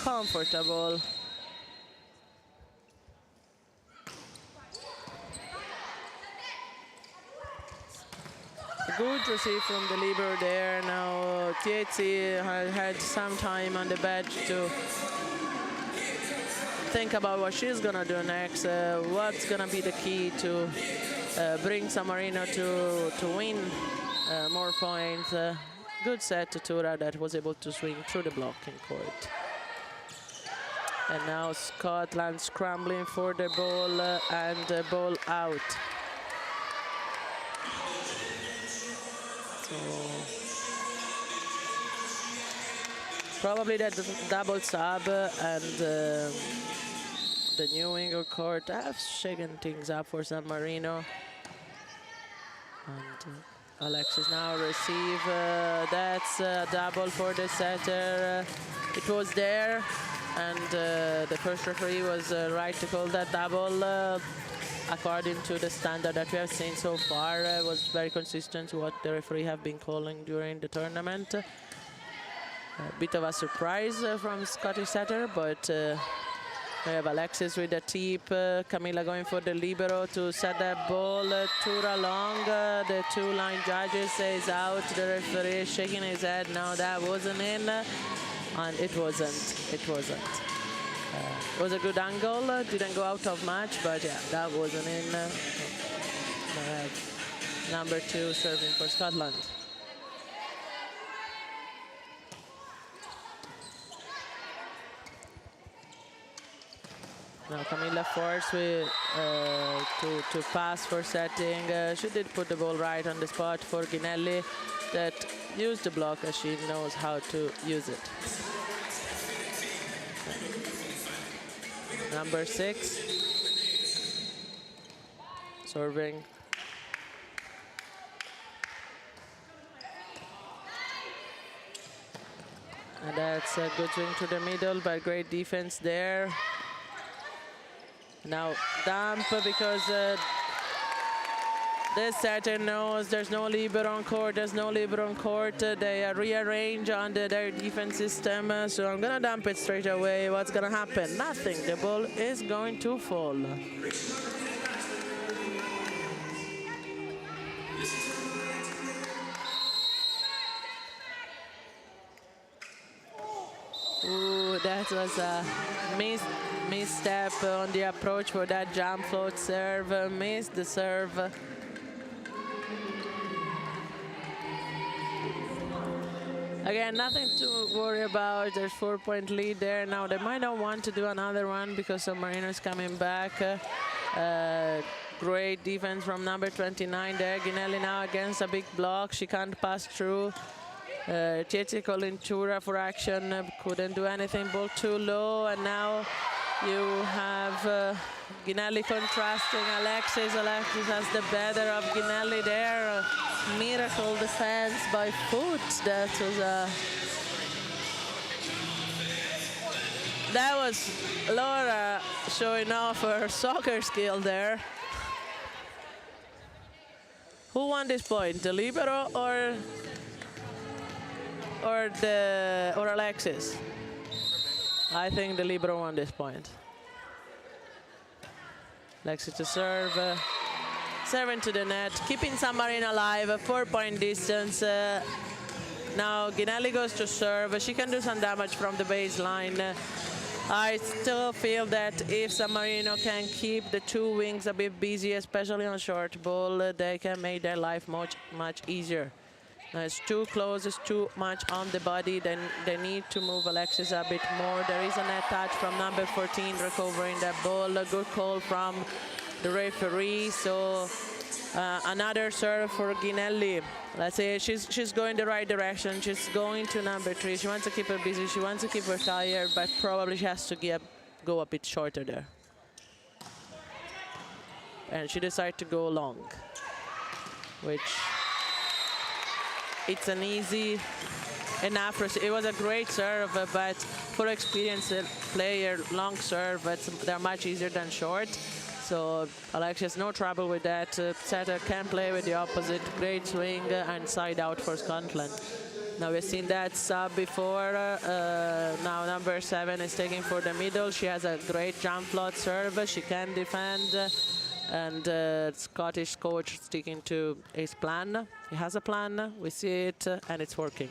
comfortable. Good receive from the libero there. Now Tiezi had some time on the bench to think about what she's gonna do next. What's gonna be the key to bring San Marino to win more points. Good set to Tura that was able to swing through the blocking court. And now Scotland scrambling for the ball and the ball out. So probably that double sub and the new winger court have shaken things up for San Marino. And Alexis now receive, that's a double for the setter. It was there, and the first referee was right to call that double. According to the standard that we have seen so far, was very consistent to what the referee have been calling during the tournament. A bit of a surprise from Scottish setter, but we have Alexis with the tip, Camilla going for the libero to set that ball, Tura long, the two line judges says out, the referee is shaking his head, no, that wasn't in, and it wasn't. It was a good angle, didn't go out of match, but yeah, that wasn't in. Number 2 serving for Scotland. Now Camilla forced to pass for setting. She did put the ball right on the spot for Ginelli that used the block as she knows how to use it. Number 6, serving. And that's a good swing to the middle, but great defense there. Now dump because this setter knows there's no libero on court, they rearrange on their defense system, so I'm gonna dump it straight away. What's gonna happen? Nothing, the ball is going to fall. Ooh, that was a misstep on the approach for that jump float serve, missed the serve. Again, nothing to worry about. There's 4-point lead there. Now they might not want to do another one because San Marino is coming back. Great defense from number 29 there. Ginelli now against a big block. She can't pass through. Tiezi calling Tura for action. Couldn't do anything. Ball too low. And now you have Ginelli contrasting Alexis. Alexis has the better of Ginelli there. Miracle defense by foot. That was a That was Laura showing off her soccer skill there. Who won this point, the libero or Alexis? I think the libero won this point. Alexis to serve, serving to the net, keeping San Marino alive, a 4-point distance. Now Ginelli goes to serve. She can do some damage from the baseline. I still feel that if San Marino can keep the two wings a bit busy, especially on short ball, they can make their life much easier. It's too close, it's too much on the body, then they need to move Alexis a bit more. There is a net touch from number 14 recovering that ball. A good call from the referee. So another serve for Ginelli. Let's say she's going the right direction. She's going to number 3. She wants to keep her busy. She wants to keep her tired, but probably she has to go a bit shorter there. And she decided to go long, which it's an easy enough. It was a great serve, but for experienced player, long serve, but they're much easier than short. So Alexis, no trouble with that. Setter can play with the opposite. Great swing and side out for Scotland. Now we've seen that sub before. Now number 7 is taking for the middle. She has a great jump float serve. She can defend. And Scottish coach sticking to his plan. He has a plan. We see it, and it's working.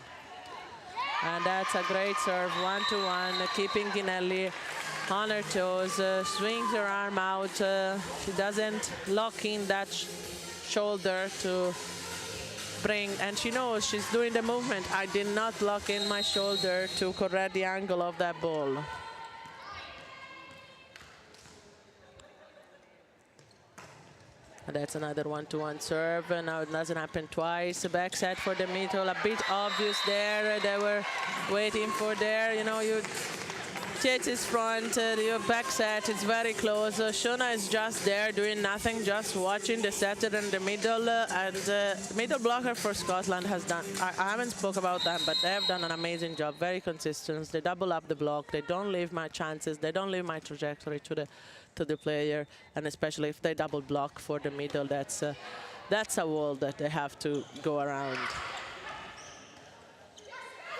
And that's a great serve, 1-1, keeping Ginelli on her toes, swings her arm out. She doesn't lock in that shoulder to bring, and she knows she's doing the movement. I did not lock in my shoulder to correct the angle of that ball. And that's another 1-1 serve. Now it doesn't happen twice. Back set for the middle, a bit obvious there. They were waiting for there. You know, you Tietzy's front, your back set, it's very close. Shona is just there doing nothing, just watching the setter in the middle. And middle blocker for Scotland has done, I haven't spoke about them, but they have done an amazing job, very consistent. They double up the block, they don't leave my chances, they don't leave my trajectory to the player, and especially if they double block for the middle, that's a wall that they have to go around.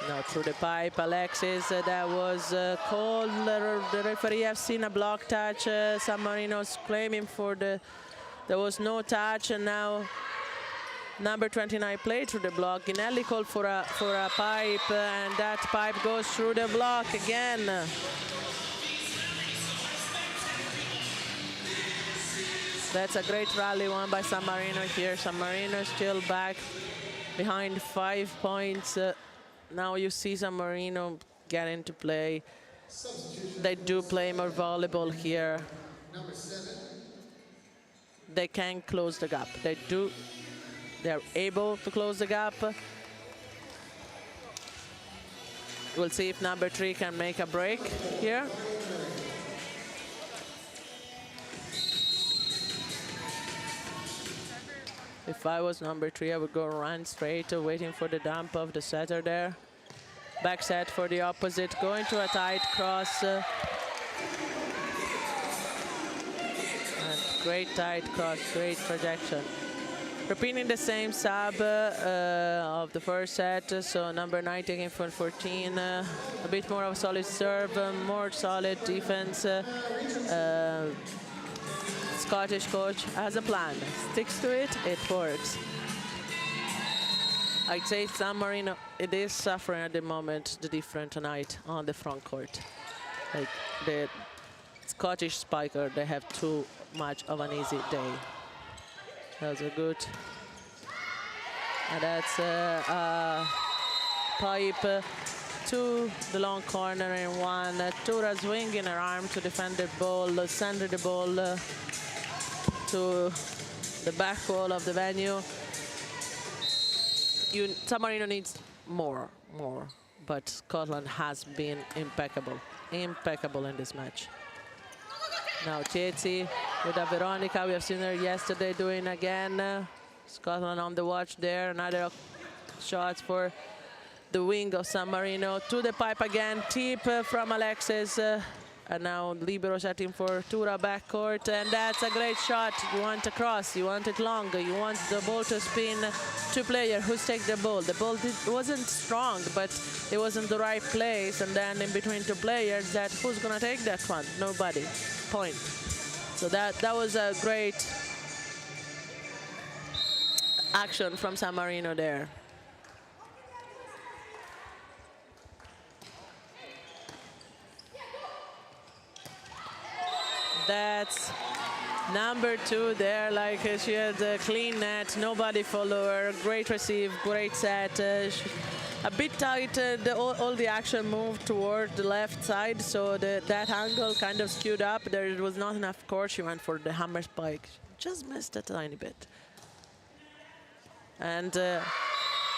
Now through the pipe, Alexis, that was called. The referee have seen a block touch. San Marino's claiming for there was no touch, and now number 29 played through the block. Ginelli called for a pipe, and that pipe goes through the block again. That's a great rally won by San Marino here. San Marino still back behind 5 points. Now you see San Marino get into play. They do play more volleyball here. They can close the gap. They're able to close the gap. We'll see if number 3 can make a break here. If I was number 3, I would go run straight, waiting for the dump of the setter there. Back set for the opposite, going to a tight cross. And great tight cross, great projection. Repeating the same sub of the first set, so number 9 taking for 14. A bit more of a solid serve, more solid defense. Scottish coach has a plan, sticks to it, it works. I'd say San Marino, it is suffering at the moment, the different tonight on the front court. Like the Scottish spiker, they have too much of an easy day. That was a good, and that's a pipe to the long corner in one. Tura swinging her arm to defend the ball, send the ball to the back wall of the venue. San Marino needs more, but Scotland has been impeccable in this match. Now Tietzy with a Veronica, we have seen her yesterday doing again. Scotland on the watch there, another shots for the wing of San Marino. To the pipe again, tip from Alexis. And now libero setting for Tura backcourt, and that's a great shot. You want a cross, you want it long, you want the ball to spin. Two players who's take the ball. The ball wasn't strong, but it was in the right place, and then in between two players, that who's gonna take that one? Nobody. Point. So that was a great action from San Marino there. That's number 2 there, like she had a clean net, nobody follow her, great receive, great set. A bit tight, all the action moved toward the left side, so that angle kind of skewed up. There was not enough court, she went for the hammer spike. Just missed a tiny bit. And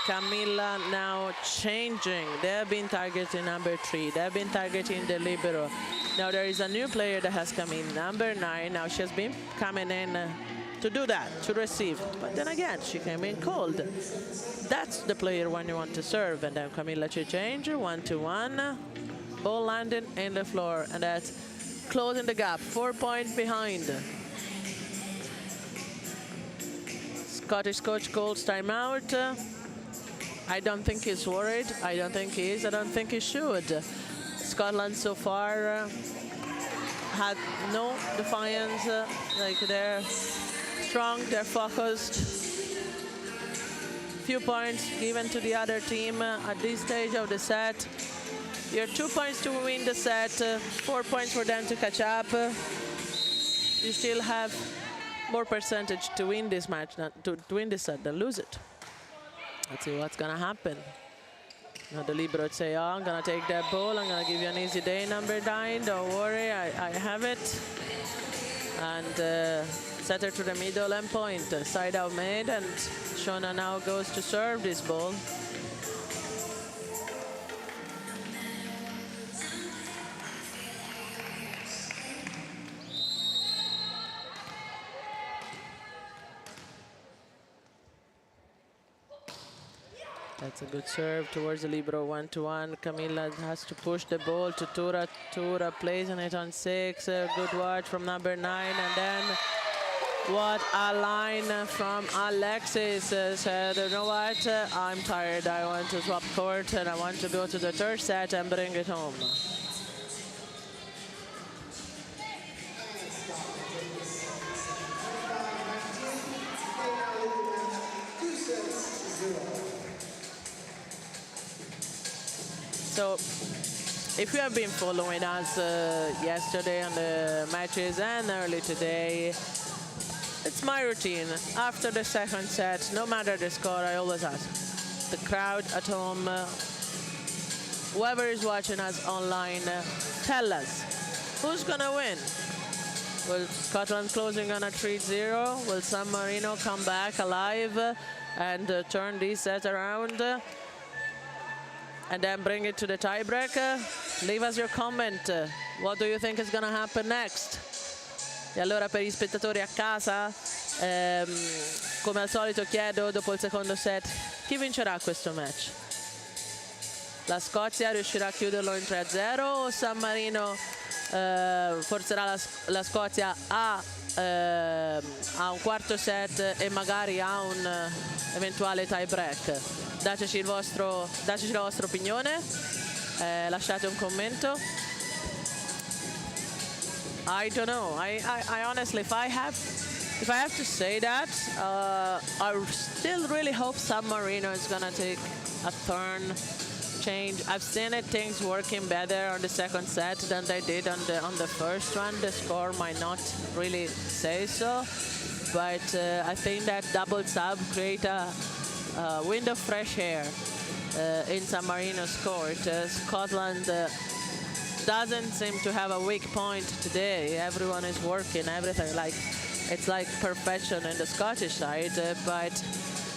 Camilla now changing. They have been targeting number 3. They have been targeting the libero. Now there is a new player that has come in, number 9. Now she has been coming in to do that, to receive. But then again, she came in cold. That's the player when you want to serve. And then Camilla to change, 1-1. Ball landing in the floor, and that's closing the gap. 4 points behind. Scottish coach calls timeout. I don't think he's worried. I don't think he is. I don't think he should. Scotland so far had no defiance. Like they're strong, they're focused. Few points given to the other team at this stage of the set. You're 2 points to win the set, 4 points for them to catch up. You still have more percentage to win this match, to win this set than lose it. Let's see what's gonna happen. Now the libero say, oh, I'm gonna take that ball, I'm gonna give you an easy day, number 9, don't worry, I have it. And set her to the middle and point. Side out made, and Shona now goes to serve this ball. That's a good serve towards the libero, 1-1. Camilla has to push the ball to Tura. Tura placing it on 6. Good watch from number 9. And then what a line from Alexis. Said, you know what, I'm tired. I want to swap court and I want to go to the third set and bring it home. So, if you have been following us yesterday on the matches and early today, it's my routine. After the second set, no matter the score, I always ask the crowd at home, whoever is watching us online, tell us, who's gonna win? Will Scotland closing on a 3-0? Will San Marino come back alive and turn this set around? And then bring it to the tiebreaker. Leave us your comment. What do you think is going to happen next? E allora per gli spettatori a casa, come al solito chiedo dopo il secondo set, chi vincerà questo match? La Scozia riuscirà a chiuderlo in 3-0 o San Marino forzerà la Scozia a un quarto set e magari a un eventuale tie break? Dateci la vostra opinione, lasciate un commento. I don't know. I honestly, if I have to say that, I still really hope San Marino is gonna take a turn, change. I've seen things working better on the second set than they did on the first one. The score might not really say so, but I think that double sub create a wind of fresh air in San Marino's court. Scotland doesn't seem to have a weak point today. Everyone is working, everything. It's like perfection in the Scottish side, but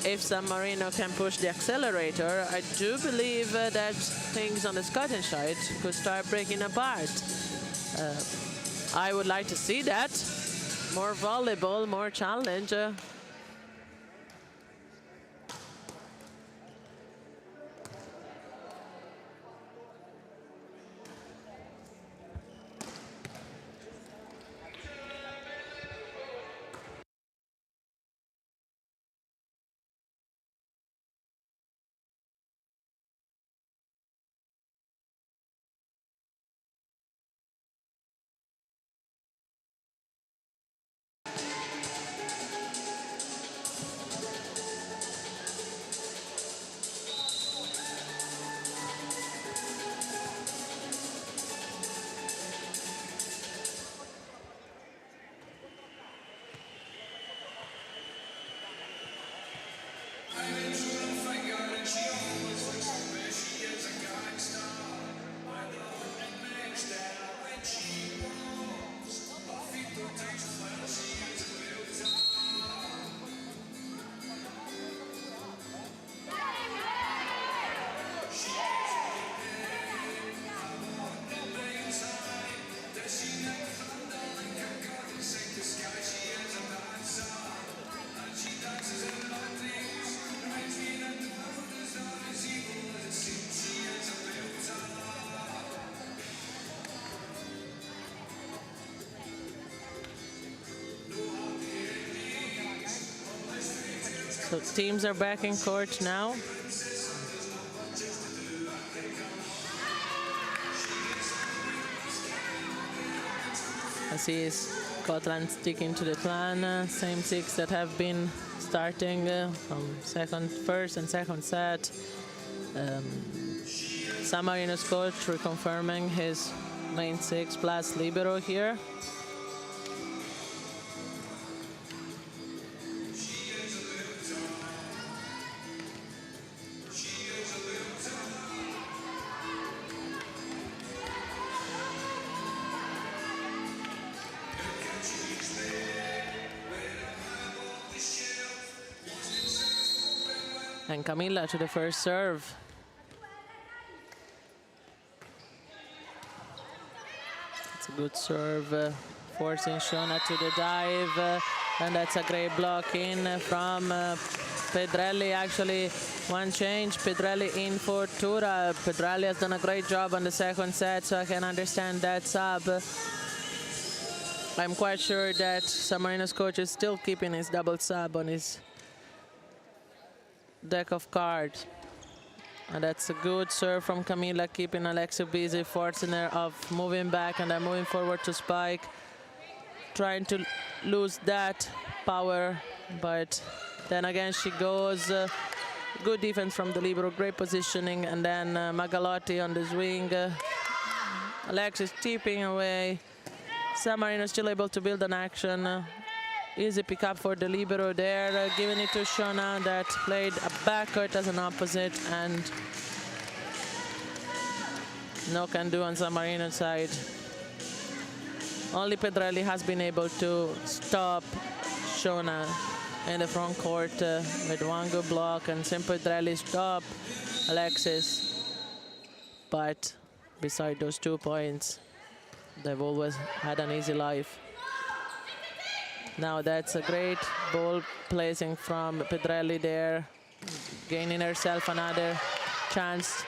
if San Marino can push the accelerator, I do believe that things on the Scottish side could start breaking apart. I would like to see that. More volleyball, more challenge. So teams are back in court now. I see Scotland sticking to the plan. Same six that have been starting from first and second set. San Marino's coach reconfirming his main six plus libero here. And Camilla to the first serve. It's a good serve, forcing Shona to the dive, and that's a great block in from Pedrelli. Actually, one change, Pedrelli in for Tura. Pedrelli has done a great job on the second set, so I can understand that sub. I'm quite sure that San Marino's coach is still keeping his double sub on his deck of cards. And that's a good serve from Camilla, keeping Alexia busy, forcing her of moving back and then moving forward to spike, trying to lose that power, but then again she goes. Good defense from the libero, great positioning, and then Magalotti on the swing. Alexis tipping away. San Marino still able to build an action. Easy pick up for the libero there, giving it to Shona that played a backcourt as an opposite, and no can do on San Marino's side. Only Pedrelli has been able to stop Shona in the front court with one good block, and Sim Pedrelli stop Alexis. But beside those 2 points, they've always had an easy life. Now that's a great ball placing from Pedrelli there, gaining herself another chance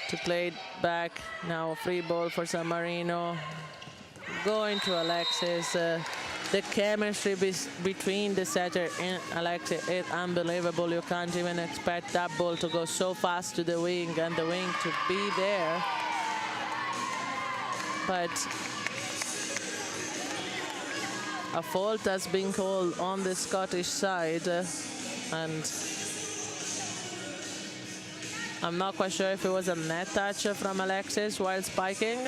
to play it back. Now a free ball for San Marino. Going to Alexis. The chemistry between the setter and Alexis is unbelievable. You can't even expect that ball to go so fast to the wing and the wing to be there. But a fault has been called on the Scottish side, and I'm not quite sure if it was a net touch from Alexis while spiking.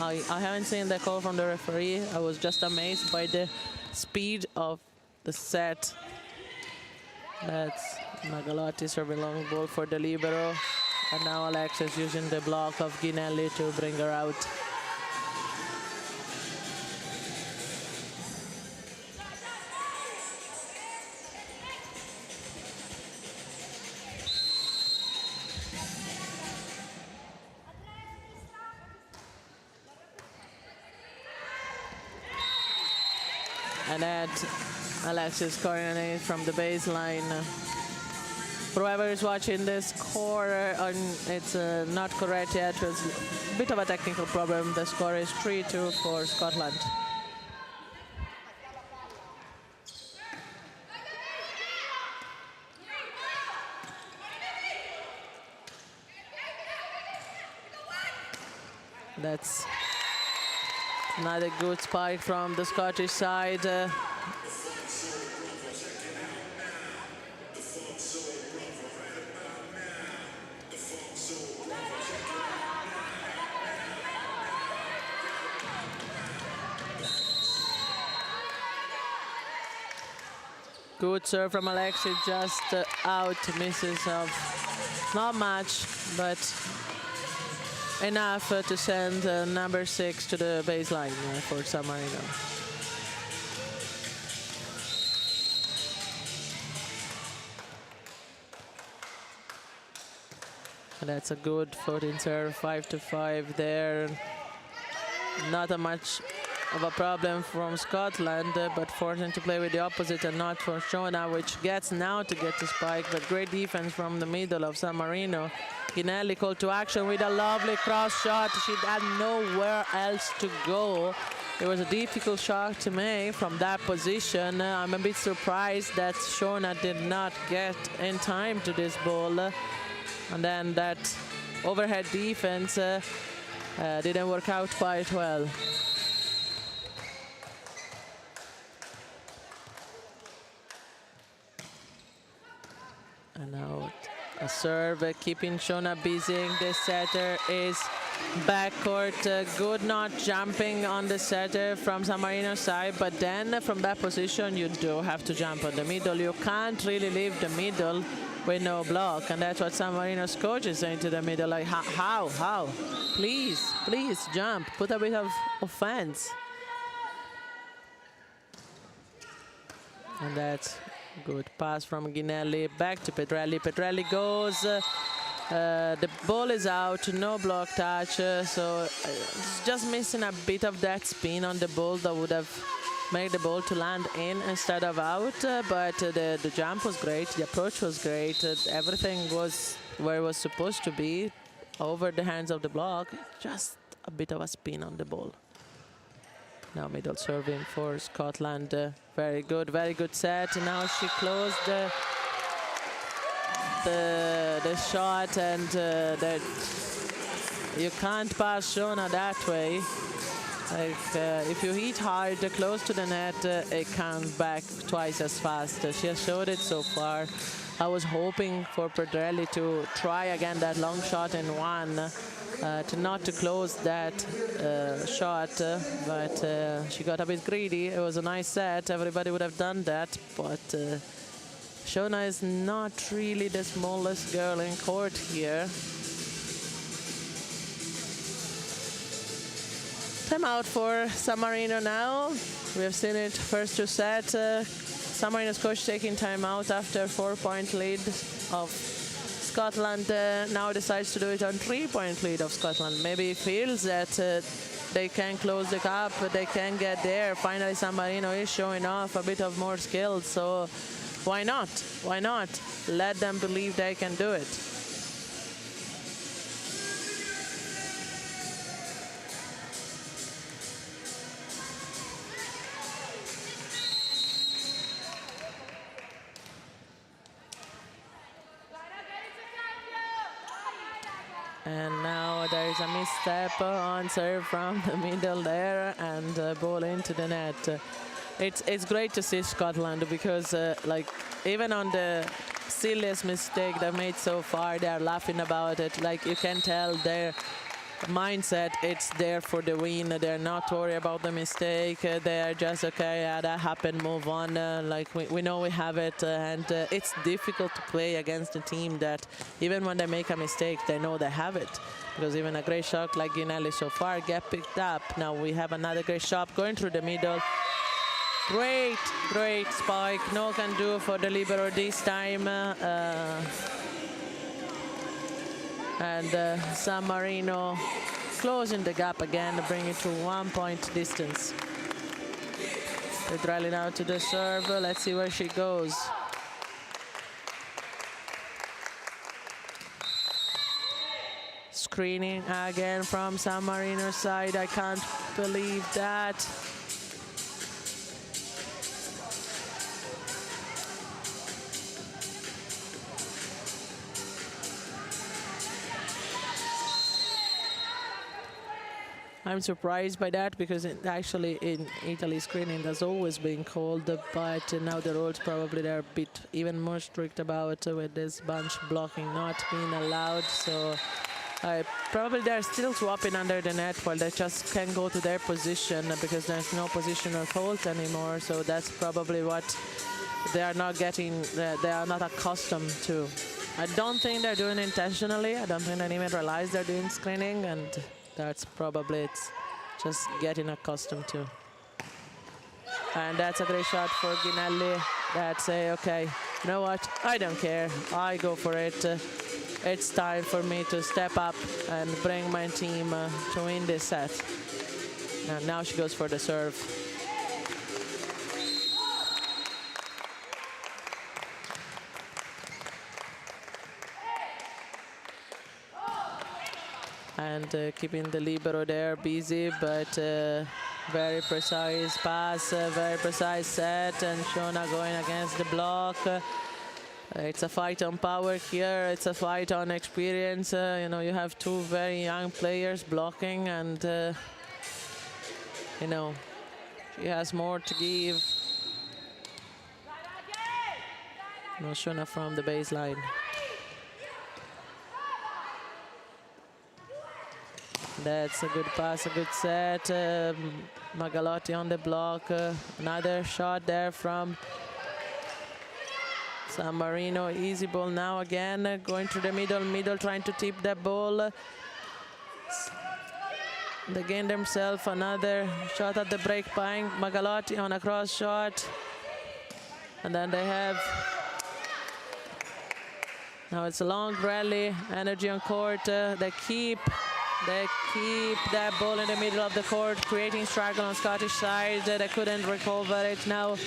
I haven't seen the call from the referee. I was just amazed by the speed of the set. That's Magalotti serving long ball for the libero, and now Alexis using the block of Ginelli to bring her out. And that Alexis scoring from the baseline. For whoever is watching this score, it's not correct yet. It was a bit of a technical problem. The score is 3-2 for Scotland. That's another good spike from the Scottish side. Good serve from Alexis, just out, misses of not much, but enough to send number 6 to the baseline for San Marino. And that's a good 14 serve, 5-5 there. Not a much of a problem from Scotland, but forcing to play with the opposite and not for Shona, which gets now to get to spike, but great defense from the middle of San Marino. Ginelli called to action with a lovely cross shot. She had nowhere else to go. It was a difficult shot to make from that position. I'm a bit surprised that Shona did not get in time to this ball. And then that overhead defense didn't work out quite well. And now a serve, keeping Shona busy. The setter is backcourt, good not jumping on the setter from San Marino's side, but then from that position you do have to jump on the middle. You can't really leave the middle with no block, and that's what San Marino's coach is saying to the middle, like how? Please jump, put a bit of offense. And that's good pass from Ginelli back to Petrelli. Petrelli goes. The ball is out, no block touch, so it's just missing a bit of that spin on the ball that would have made the ball to land in instead of out. But the jump was great, the approach was great, everything was where it was supposed to be, over the hands of the block. Just a bit of a spin on the ball. Now middle serving for Scotland. Very good set. Now she closed the shot, and that you can't pass Shona that way. Like, if you hit hard close to the net, it comes back twice as fast. She has showed it so far. I was hoping for Petrelli to try again that long shot in one, to not to close that shot, but she got a bit greedy. It was a nice set. Everybody would have done that, but Shona is not really the smallest girl in court here. Time out for San Marino now. We have seen it first two sets. San Marino's coach taking time out after 4-point lead of Scotland. Now decides to do it on 3-point lead of Scotland. Maybe he feels that they can close the gap, they can get there. Finally, San Marino is showing off a bit of more skill, so why not? Why not? Let them believe they can do it. And now there is a misstep on serve from the middle there, and ball into the net. It's great to see Scotland, because like, even on the silliest mistake they've made so far, they are laughing about it. Like, you can tell their mindset, it's there for the win. They're not worried about the mistake. They are just, okay, yeah, that happened, move on. Like, we know we have it, and it's difficult to play against a team that even when they make a mistake, they know they have it. Because even a great shot like Ginelli so far get picked up. Now we have another great shot going through the middle. Great spike. No can do for the libero this time. And San Marino closing the gap again, bring it to 1-point distance. Petrelli now to the serve. Let's see where she goes. Screening again from San Marino's side. I can't believe that. I'm surprised by that, because actually in Italy screening has always been called, but now the rules probably they're a bit even more strict about with this bunch blocking not being allowed. So probably they're still swapping under the net while they just can go to their position, because there's no positional fault anymore. So that's probably what they are not getting, they are not accustomed to. I don't think they're doing it intentionally. I don't think they even realize they're doing screening, and that's probably it's just getting accustomed to. And that's a great shot for Ginelli. That's okay, you know what? I don't care. I go for it. It's time for me to step up and bring my team to win this set. And now she goes for the serve. And keeping the libero there busy, but Very precise pass, very precise set, and Shona going against the block. It's a fight on power here. It's a fight on experience. You know, you have two very young players blocking, and you know, she has more to give. No, Shona from the baseline. That's a good pass, a good set. Magalotti on the block. Another shot there from San Marino. Easy ball now again. Going to the middle, trying to tip that ball. They gain themselves another shot at the break point. Magalotti on a cross shot. And then they have... Now it's a long rally, energy on court. They keep that ball in the middle of the court, creating struggle on Scottish side. They couldn't recover it. Now,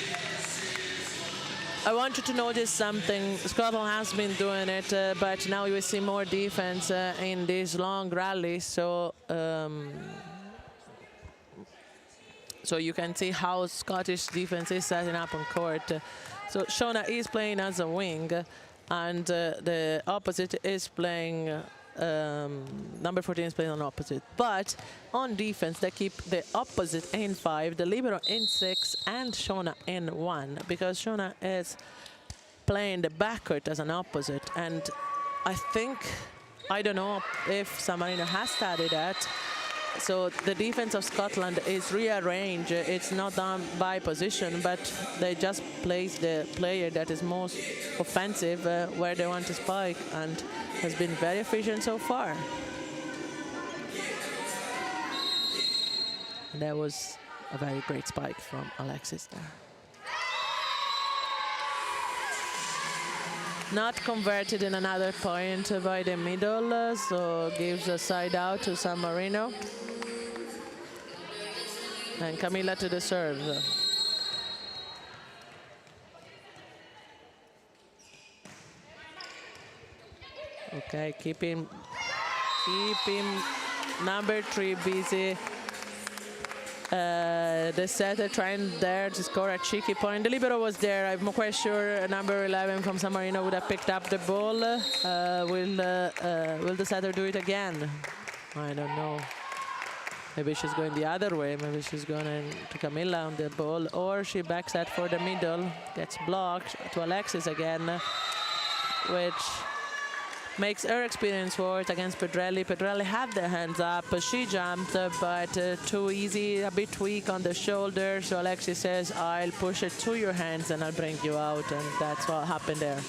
I want you to notice something. Scotland has been doing it, but now you see more defense in these long rallies. So you can see how Scottish defense is setting up on court. So Shona is playing as a wing, and the opposite is playing, number 14 is playing on opposite. But on defense, they keep the opposite in 5, the libero in 6, and Shona in 1, because Shona is playing the backcourt as an opposite. And I don't know if San Marino has studied that. So the defense of Scotland is rearranged. It's not done by position, but they just place the player that is most offensive where they want to spike, and has been very efficient so far. And that was a very great spike from Alexis there. Not converted in another point by the middle, so gives a side out to San Marino. And Camilla to the serve. Okay, keeping number 3 busy. The setter trying there to score a cheeky point. The libero was there. I'm quite sure number 11 from San Marino would have picked up the ball. Will the setter do it again? I don't know. Maybe she's going the other way. Maybe she's going to Camilla on the ball, or she backs that for the middle, gets blocked to Alexis again, which makes her experience worse against Pedrelli. Pedrelli had the hands up. She jumped, but too easy, a bit weak on the shoulder. So Alexis says, I'll push it to your hands and I'll bring you out. And that's what happened there.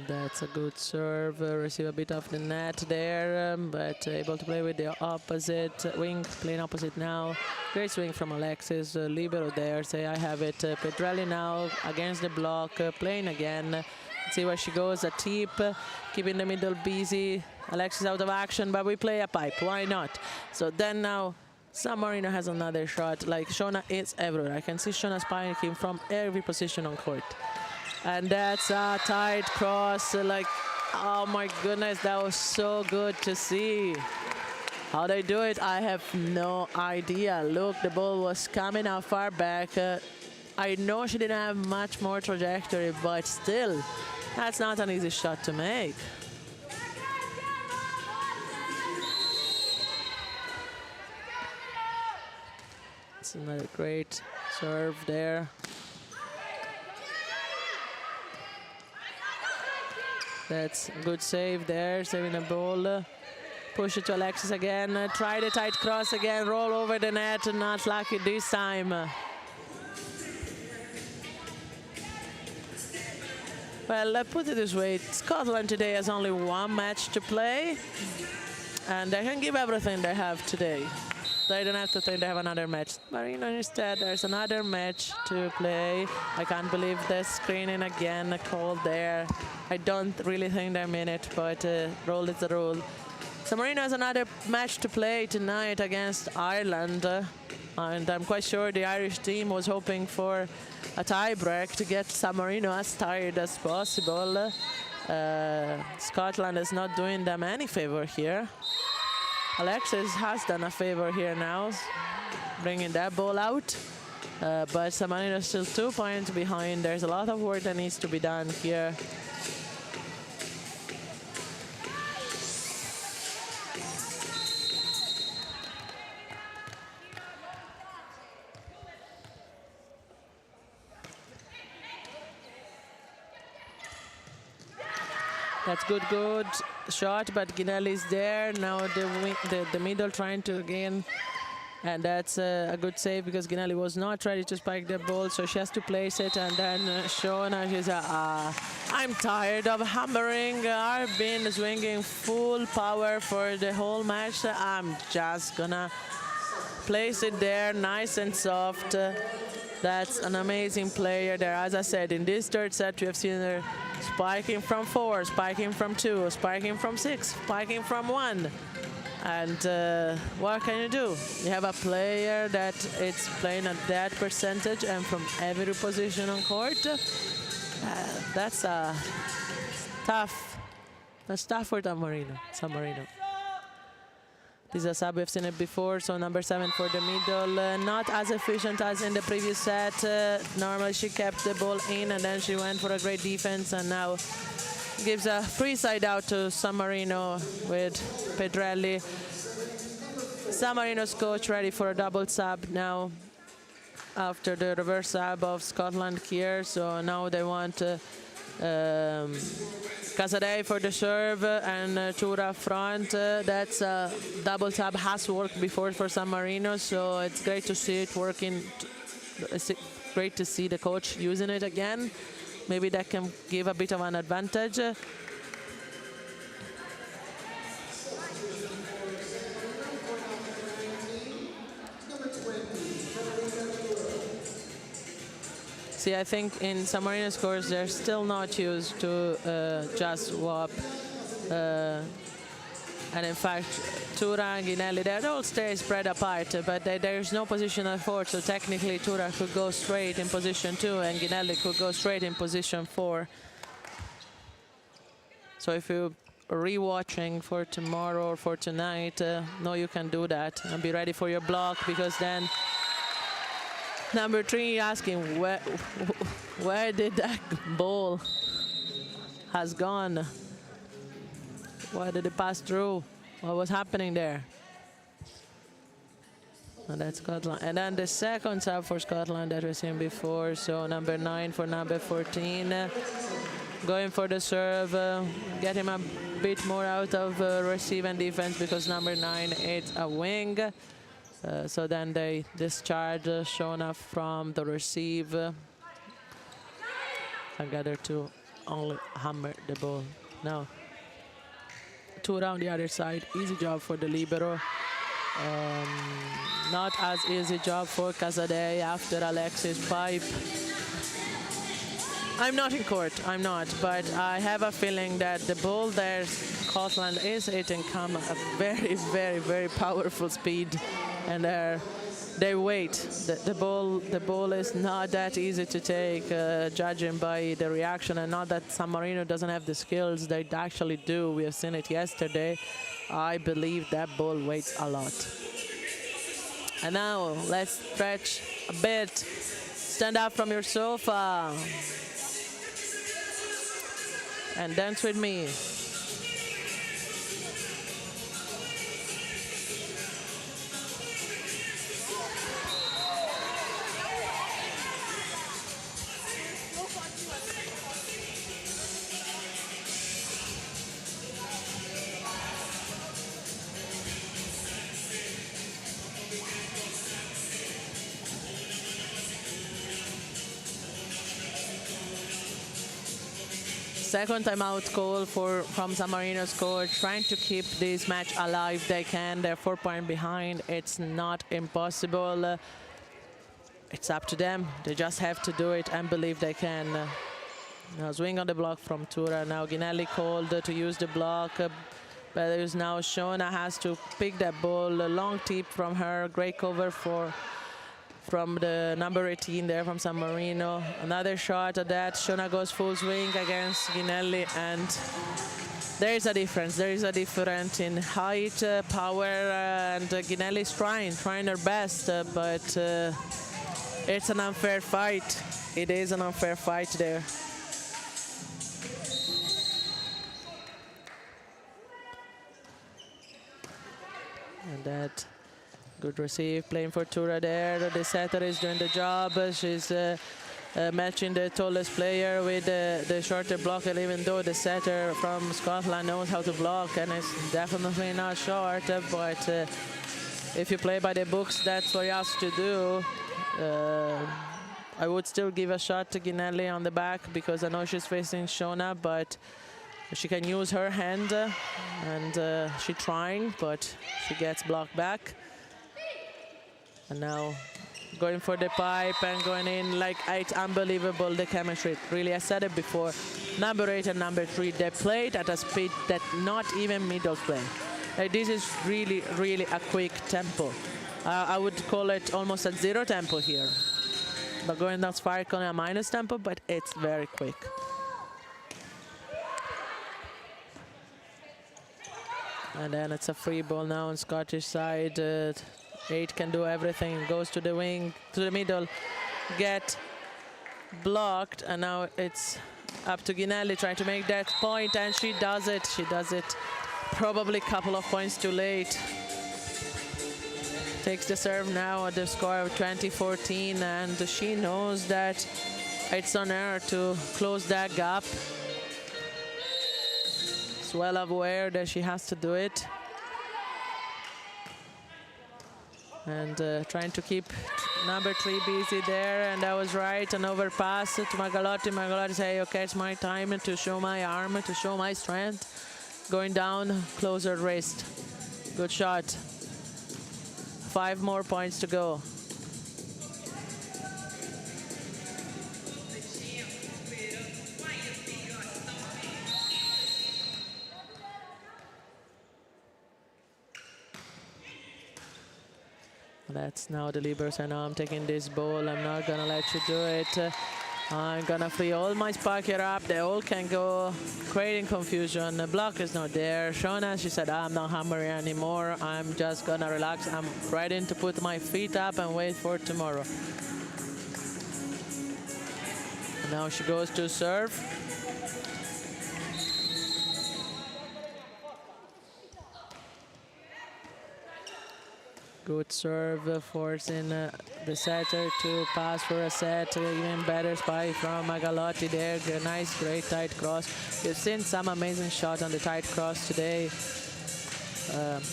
That's a good serve. Receive a bit off the net there, but able to play with the opposite wing, playing opposite now. Great swing from Alexis. Libero there, say I have it. Pedrelli now against the block, playing again. Let's see where she goes. A tip, keeping the middle busy. Alexis out of action, but we play a pipe. Why not? So then now San Marino has another shot. Like, Shona is everywhere. I can see Shona spiking from every position on court. And that's a tight cross, like, oh my goodness, that was so good to see. How they do it, I have no idea. Look, the ball was coming out far back. I know she didn't have much more trajectory, but still, that's not an easy shot to make. It's another great serve there. That's a good save there, saving the ball. Push it to Alexis again. Try the tight cross again, roll over the net, not lucky this time. Well, put it this way, Scotland today has only one match to play, and they can give everything they have today. They don't have to think they have another match. Marino instead, there's another match to play. I can't believe the screening again, called there. I don't really think they mean it, but rule is the rule. So Marino has another match to play tonight against Ireland And I'm quite sure the Irish team was hoping for a tie break to get San Marino as tired as possible. Scotland is not doing them any favor here. Alexis has done a favor here now, bringing that ball out. But San Marino is still 2 points behind. There's a lot of work that needs to be done here. That's good shot, but Ginelli's there. Now the middle trying to again, and that's a good save because Ginelli was not ready to spike the ball, so she has to place it. And then Shona, she's I'm tired of hammering. I've been swinging full power for the whole match. I'm just gonna place it there, nice and soft. That's an amazing player there. As I said, in this third set, we have seen her spiking from 4, spiking from 2, spiking from 6, spiking from 1. And what can you do? You have a player that it's playing at that percentage and from every position on court. That's tough. That's tough for San Marino. This is a sub, we've seen it before, so number 7 for the middle. Not as efficient as in the previous set. Normally she kept the ball in and then she went for a great defense, and now gives a free side out to San Marino with Pedrelli. San Marino's coach ready for a double sub now after the reverse sub of Scotland here. So now they want Casadei for the serve and Tura front. That's a double sub, has worked before for San Marino, so it's great to see it working. It's great to see the coach using it again. Maybe that can give a bit of an advantage. See, I think in San Marino's course, they're still not used to just swap. And in fact, Tura and Ginelli, they all stay spread apart, but there's no positional forward, so technically Tura could go straight in position 2 and Ginelli could go straight in position 4. So if you're re-watching for tomorrow or for tonight, no, you can do that and be ready for your block, because then number 3 asking where did that ball has gone? Why did it pass through? What was happening there? And that's Scotland. And then the second sub for Scotland that we've seen before. So number 9 for number 14. Going for the serve, get him a bit more out of receive and defense, because number 9 is a wing. So then they discharge Shona from the receive. I gather to only hammer the ball. Now, Tura on the other side, easy job for the libero. Not as easy job for Casadei after Alexis pipe. I'm not in court, I'm not, but I have a feeling that the ball there Scotland is hitting come at a very, very, very powerful speed, and they wait. The ball is not that easy to take, judging by the reaction, and not that San Marino doesn't have the skills, they actually do. We have seen it yesterday. I believe that ball waits a lot. And now let's stretch a bit. Stand up from your sofa and dance with me. Second timeout call from San Marino's coach, trying to keep this match alive. They can. They're 4 points behind. It's not impossible. It's up to them. They just have to do it and believe they can. Now swing on the block from Tura. Now Ginelli called to use the block. But there's now Shona has to pick that ball. A long tip from her. Great cover for from the number 18 there from San Marino. Another shot at that. Shona goes full swing against Ginelli, and there is a difference. There is a difference in height, power, and Ginelli is trying her best, but it's an unfair fight. It is an unfair fight there. And that good receive, playing for Tura there. The setter is doing the job. She's matching the tallest player with the shorter blocker, even though the setter from Scotland knows how to block and is definitely not short. But if you play by the books, that's what you have to do. I would still give a shot to Ginelli on the back because I know she's facing Shona, but she can use her hand, and she's trying, but she gets blocked back. And now going for the pipe and going in, like, it's unbelievable, the chemistry. Really, I said it before, number 8 and number 3, they played at a speed that not even middle play. Like, this is really, really a quick tempo. I would call it almost a 0 tempo here. But going down Spark on a minus tempo, but it's very quick. And then it's a free ball now on Scottish side. 8 can do everything, goes to the wing, to the middle, get blocked, and now it's up to Ginelli trying to make that point, and she does it. She does it probably a couple of points too late. Takes the serve now at the score of 20-14, and she knows that it's on her to close that gap. She's well aware that she has to do it. And trying to keep number 3 busy there, and that was right. An overpass to Magalotti. Magalotti say, okay, it's my time to show my arm, to show my strength. Going down, closer wrist. Good shot. 5 more points to go. That's now the libero saying, no, I'm taking this ball. I'm not gonna let you do it. I'm gonna free all my sparker up. They all can go, creating confusion. The block is not there. Shona, she said, I'm not hammering anymore. I'm just gonna relax. I'm ready to put my feet up and wait for tomorrow. And now she goes to serve. Good serve, forcing the setter to pass for a set. Even better spy from Magalotti there. A nice, great tight cross. You've seen some amazing shots on the tight cross today.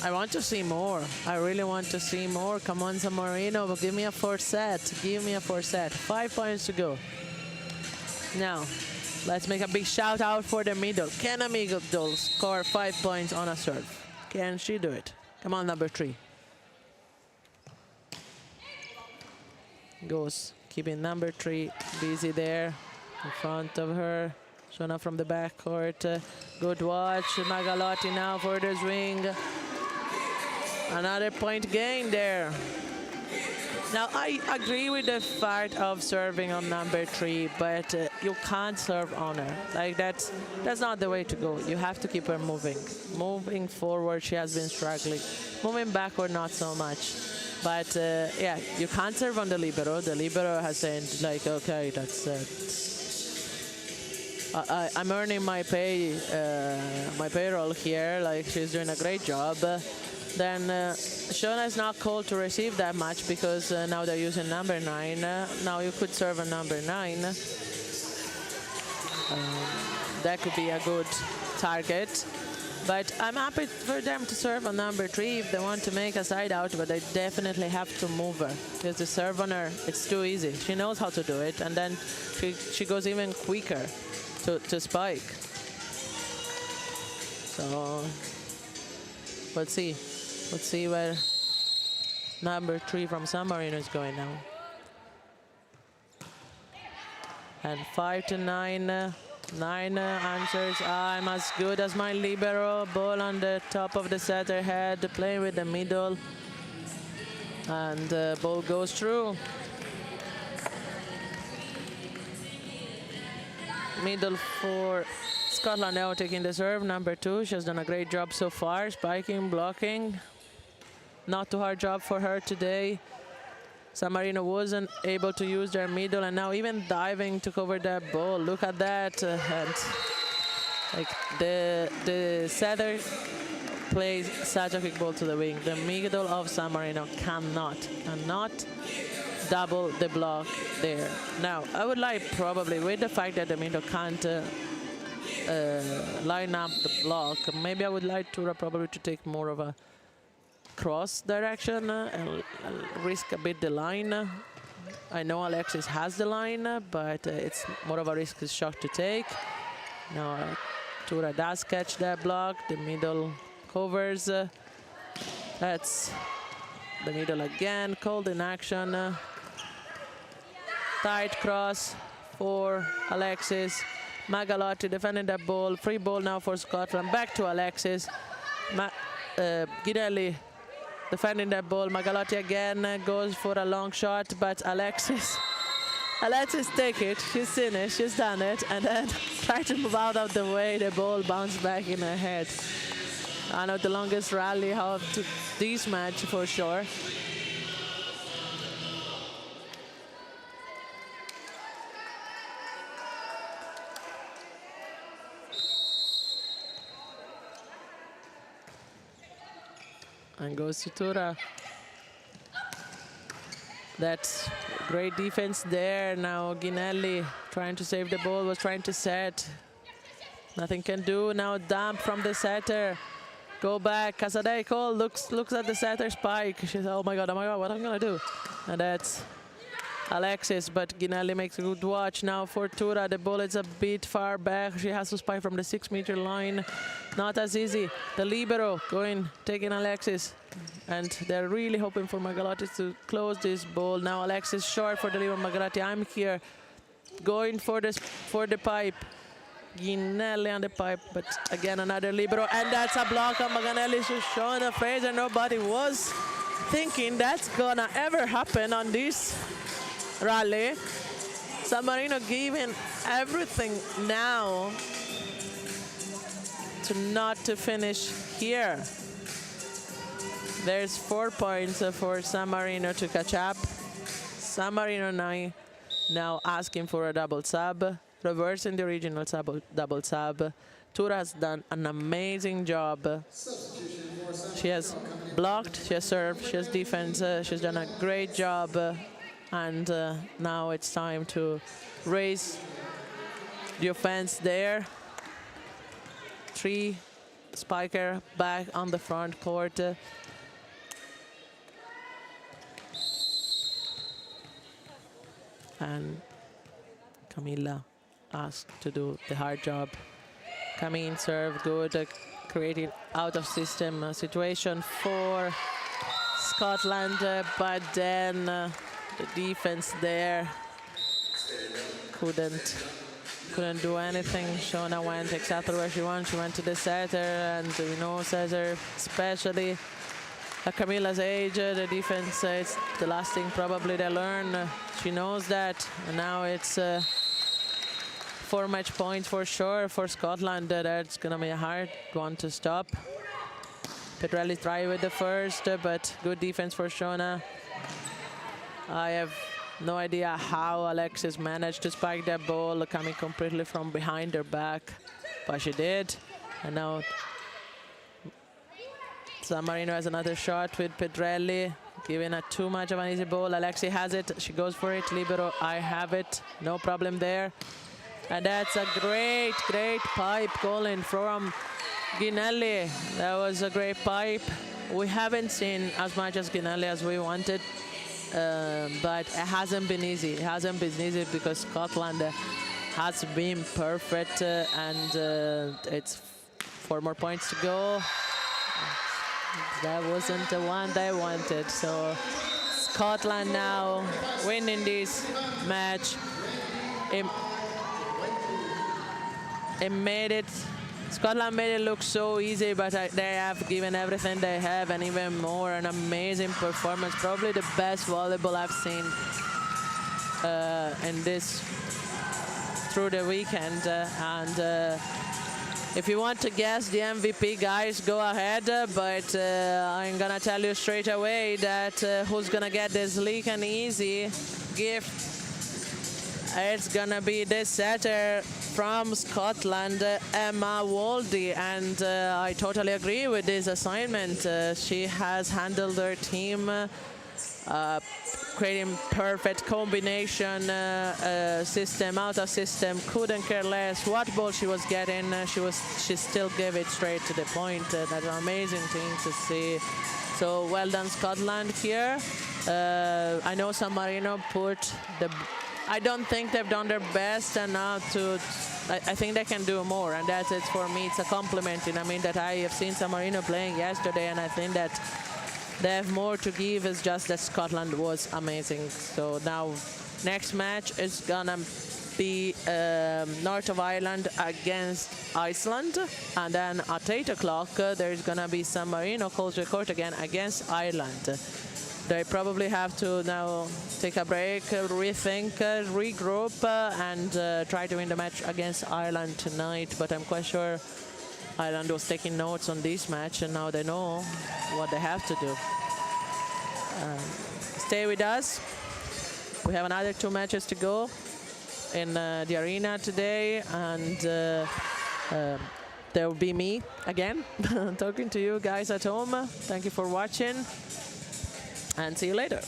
I want to see more. I really want to see more. Come on, San Marino, give me a 4th set. Give me a 4th set. 5 points to go. Now, let's make a big shout out for the middle. Can a middle score 5 points on a serve? Can she do it? Come on, number 3. Goes, keeping number 3 busy there in front of her. Shona from the backcourt. Good watch. Magalotti now for the swing. Another point gain there. Now, I agree with the fact of serving on number 3, but you can't serve on her. Like, that's not the way to go. You have to keep her moving. Moving forward, she has been struggling. Moving backward, not so much. But yeah, you can't serve on the libero. The libero has said, like, okay, that's I'm earning my pay, my payroll here. Like, she's doing a great job. Then Shona is not called to receive that much because now they're using number 9. Now you could serve a number 9. That could be a good target. But I'm happy for them to serve on number 3 if they want to make a side out, but they definitely have to move her. Because the serve on her, it's too easy. She knows how to do it, and then she goes even quicker to spike. So let's see. Let's see where number 3 from San Marino is going now. And 5-9. 9 answers. I'm as good as my libero. Ball on the top of the setter head, playing with the middle. And ball goes through. middle for Scotland now taking the serve. Number 2, she has done a great job so far, spiking, blocking. Not too hard job for her today. San Marino wasn't able to use their middle, and now even diving to cover that ball. Look at that. And like the setter plays such a quick ball to the wing. The middle of San Marino cannot double the block there. Now, I would like probably, with the fact that the middle can't line up the block, maybe I would like to probably to take more of a cross direction and risk a bit the line. I know Alexis has the line, but it's more of a risky shot to take. Now, Tura does catch that block. The middle covers. That's the middle again, called in action. Tight cross for Alexis. Magalotti defending that ball. Free ball now for Scotland. Back to Alexis. Ginelli defending that ball. Magalotti again goes for a long shot, but Alexis take it. She's seen it. She's done it. And then try to move out of the way. The ball bounced back in her head. I know the longest rally of this match for sure. And goes to Tura. That's great defense there. Now Ginelli trying to save the ball, was trying to set. Nothing can do. Now dump from the setter. Go back. Casadei looks at the setter spike. She says, oh my god, what am I gonna do? And that's Alexis, but Ginelli makes a good watch now for Tura. The ball is a bit far back. She has to spike from the 6-meter line. Not as easy. The libero taking Alexis. And they're really hoping for Magalotti to close this ball. Now Alexis short for the libero. Magalotti, I'm here. Going for the pipe. Ginelli on the pipe, but again another libero. And that's a block on Maganelli. She's showing a face, and nobody was thinking that's gonna ever happen on this rally. San Marino giving everything now to finish here. There's 4 points for San Marino to catch up. San Marino now asking for a double sub, reversing the original double sub. Tura has done an amazing job. She has blocked, she has served, she has defense. She's done a great job. And now it's time to raise the offense there. 3 spiker back on the front court. And Camilla asked to do the hard job. Come in, serve, good, creating out of system situation for Scotland, but then the defense there couldn't do anything. Shona went exactly where she wants. She went to the setter, and you know, setter, especially at Camilla's age, the defense is the last thing probably they learn. She knows that, and now it's 4 match points for sure for Scotland. That's gonna be a hard one to stop. Petrelli tried with the first, but good defense for Shona. I have no idea how Alexis managed to spike that ball coming completely from behind her back, but she did. And now San Marino has another shot with Petrelli, giving her too much of an easy ball. Alexis has it, she goes for it. Libero, I have it, no problem there. And that's a great pipe calling from Ginelli. That was a great pipe. We haven't seen as much as Ginelli as we wanted. But it hasn't been easy. It hasn't been easy because Scotland has been perfect, and it's 4 more points to go. That wasn't the one they wanted. So Scotland now winning this match. It made it. Scotland made it look so easy, but they have given everything they have and even more. An amazing performance, probably the best volleyball I've seen in this through the weekend. If you want to guess the MVP, guys, go ahead. But I'm gonna tell you straight away that who's gonna get this sleek and easy gift. It's gonna be this setter from Scotland, Emma Waldy, and I totally agree with this assignment. She has handled her team, creating perfect combination system, out of system, couldn't care less what ball she was getting. She still gave it straight to the point. That's an amazing thing to see. So well done, Scotland here. I know San Marino put the. I don't think they've done their best enough to. I think they can do more, and that's it for me. It's a compliment. I mean that I have seen San Marino playing yesterday, and I think that they have more to give. It's just that Scotland was amazing. So now, next match is gonna be North of Ireland against Iceland, and then at 8 o'clock there's gonna be San Marino Culture Court again against Ireland. They probably have to now take a break, rethink, regroup, and try to win the match against Ireland tonight. But I'm quite sure Ireland was taking notes on this match, and now they know what they have to do. Stay with us. We have another 2 matches to go in the arena today, and there will be me again talking to you guys at home. Thank you for watching, and see you later.